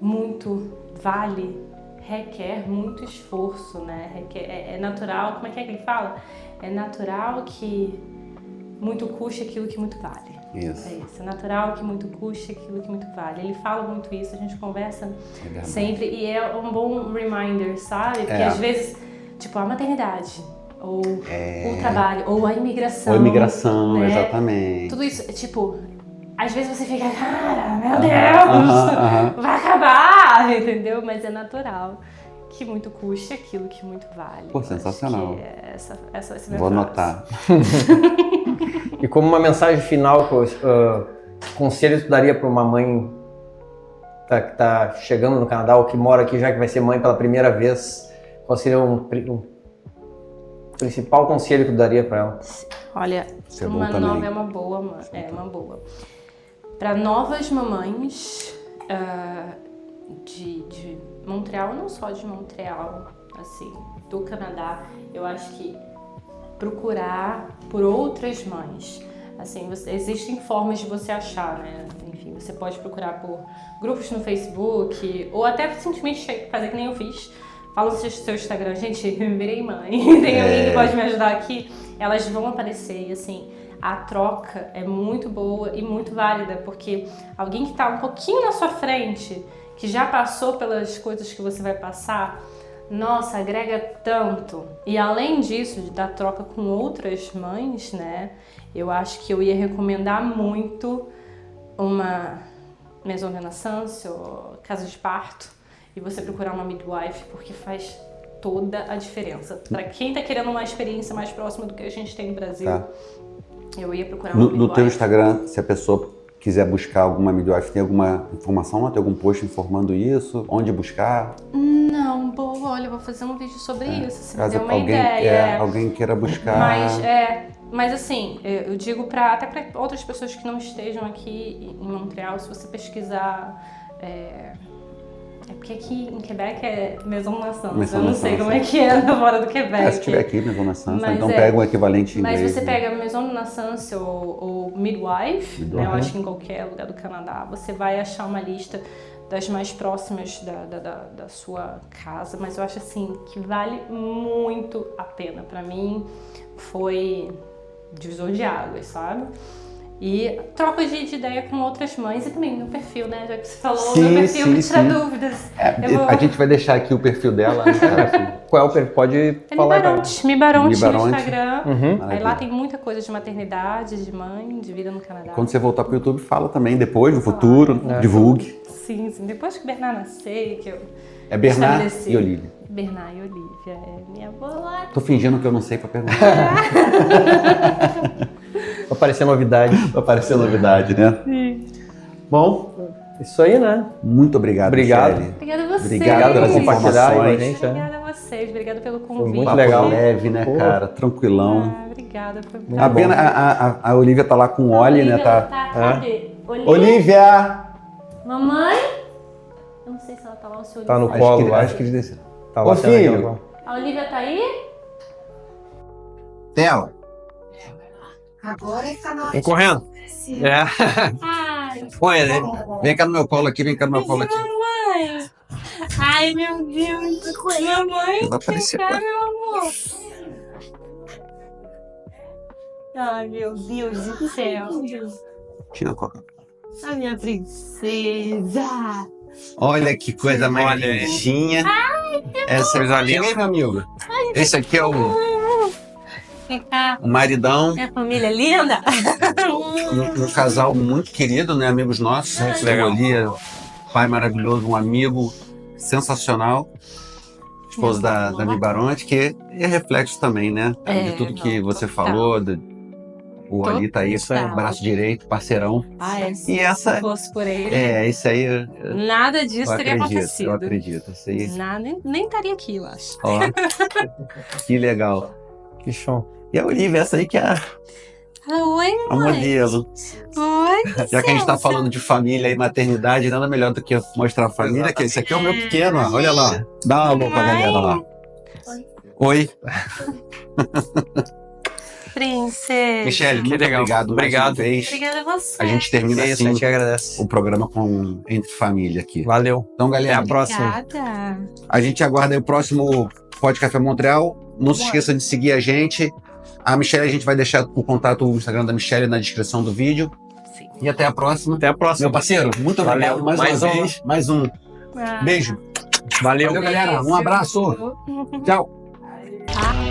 muito vale requer muito esforço, né? É natural, como é que ele fala? É natural que muito custe aquilo que muito vale. Isso. É isso. É natural que muito custe aquilo que muito vale. Ele fala muito isso, a gente conversa sempre e é um bom reminder, sabe? Porque às vezes, tipo, a maternidade, ou o trabalho, ou a imigração. Ou a imigração, né? Exatamente. Tudo isso, tipo, às vezes você fica, cara, meu Deus, vai acabar, entendeu? Mas é natural que muito custe aquilo que muito vale. Pô, sensacional. Essa Vou anotar. E como uma mensagem final, conselho que tu daria para uma mãe que tá chegando no Canadá ou que mora aqui já que vai ser mãe pela primeira vez, qual seria um principal conselho que tu daria para ela? Olha, uma nova é uma boa, uma boa. Para novas mamães de Montreal, não só de Montreal, assim, do Canadá, eu acho que procurar por outras mães. Assim, existem formas de você achar, né? Enfim, você pode procurar por grupos no Facebook ou até simplesmente fazer que nem eu fiz. Fala no seu Instagram, gente, virei mãe, tem alguém que pode me ajudar aqui? Elas vão aparecer e assim, a troca é muito boa e muito válida, porque alguém que está um pouquinho na sua frente, que já passou pelas coisas que você vai passar, nossa, agrega tanto. E além disso, da troca com outras mães, né, eu acho que eu ia recomendar muito uma maison de naissance ou casa de parto, e você procurar uma midwife, porque faz toda a diferença. Para quem tá querendo uma experiência mais próxima do que a gente tem no Brasil, Tá. eu ia procurar uma No teu midwife. Instagram, se a pessoa quiser buscar alguma midwife, tem alguma informação lá? Tem algum post informando isso? Onde buscar? Não, olha, eu vou fazer um vídeo sobre isso, se me Caso deu uma alguém, ideia. alguém queira buscar... Mas assim, eu digo até para outras pessoas que não estejam aqui em Montreal, se você pesquisar... É porque aqui em Quebec é Maison Naissance. Maison Eu não sei Naissance, como é que é fora do Quebec. se tiver aqui, Maison Naissance, Mas então pega um equivalente em Mas inglês. você pega Maison Naissance ou Midwife, né? Eu acho que em qualquer lugar do Canadá, você vai achar uma lista das mais próximas da sua casa, mas eu acho assim que vale muito a pena. Pra mim foi divisor de águas, sabe? E troca de ideia com outras mães e também meu perfil, né? Já que você falou, Sim, meu perfil sim, que tira sim. dúvidas. A gente vai deixar aqui o perfil dela, né, cara? Qual é o perfil? Pode É falar aí pra Mi Baronte no Baronte. Instagram. Uhum. Aí lá tem muita coisa de maternidade, de mãe, de vida no Canadá. Quando você voltar pro YouTube, fala também, depois, no futuro, divulgue. Sim, sim. Depois que o Bernard nascer, que eu É Bernard estabeleci. e Olivia. Bernard e Olivia, é minha boa. Tô fingindo que eu não sei pra perguntar. Vai aparecer novidade. Pra aparecer novidade, né? Sim. Bom, Isso aí, né? muito obrigado, Obrigado. Michele. Obrigada a vocês. Obrigado pelas por compartilhar aí com a informações. gente. né? Obrigada a vocês. Obrigada pelo convite. muito Papo legal. leve, né, Pô. cara? Tranquilão. Obrigada. Foi muito A, bom. Bena, a Olivia tá lá com o Oli, né? Tá... Cadê? Olivia! Mamãe? Eu não sei se ela tá lá ou se o Tá no Olivia colo, acho acho que eles desceram. Tá Ô, lá sendo filho. aquela- A Olivia tá aí? Tela. Agora está na hora. Vem correndo. É. Ai, Põe, né? Vem cá no meu colo aqui, vem cá no meu colo aqui. mamãe. Ai, meu Deus. Mamãe, Vai aparecer. vem cá, meu amor. Ai, meu Deus do céu. Tira a coca. A minha princesa. Olha que coisa mais Olha aí. lindinha. Essa coisa linda. Chega aí, meu amigo. Esse aqui é o Vem cá. maridão. Minha família é linda. Um casal muito querido, né? Amigos nossos. Muito legal. Olia, pai maravilhoso, um amigo sensacional. Esposo da Mi Baronte, que é reflexo também, né? É, de tudo que não, você total. falou. O Ali tá aí, Total. braço direito, parceirão. Ah, é. E essa- Se fosse por ele, Esse aí nada disso teria acontecido. eu acredito. Esse aí, Nada, nem estaria aqui, eu acho. ó, que legal. Que show. E a Olivia, essa aí que é a Oi, a mãe. modelo. Oi, Já que a gente tá Celso. falando de família e maternidade, nada melhor do que mostrar a família, que esse aqui é o meu pequeno, ó. Olha lá. Dá uma alô pra galera lá. Oi. Princesa. Michele, Que muito legal. obrigado. mais uma Obrigado. vez. Obrigada a você. A gente termina É isso, a assim gente agradece. o programa com Entre Família aqui. Valeu. Então, Até galera, a próxima. Obrigada. a gente aguarda aí o próximo Pod Café Montreal. Não se esqueça de seguir a gente. A Michele, a gente vai deixar o contato, o Instagram da Michele na descrição do vídeo. Sim. E até a próxima. Até a próxima. Meu parceiro, muito obrigado Valeu. mais uma Mais um. vez. Mais um. Ah. Beijo. Valeu. Valeu, galera. Um abraço. Tchau. Ah.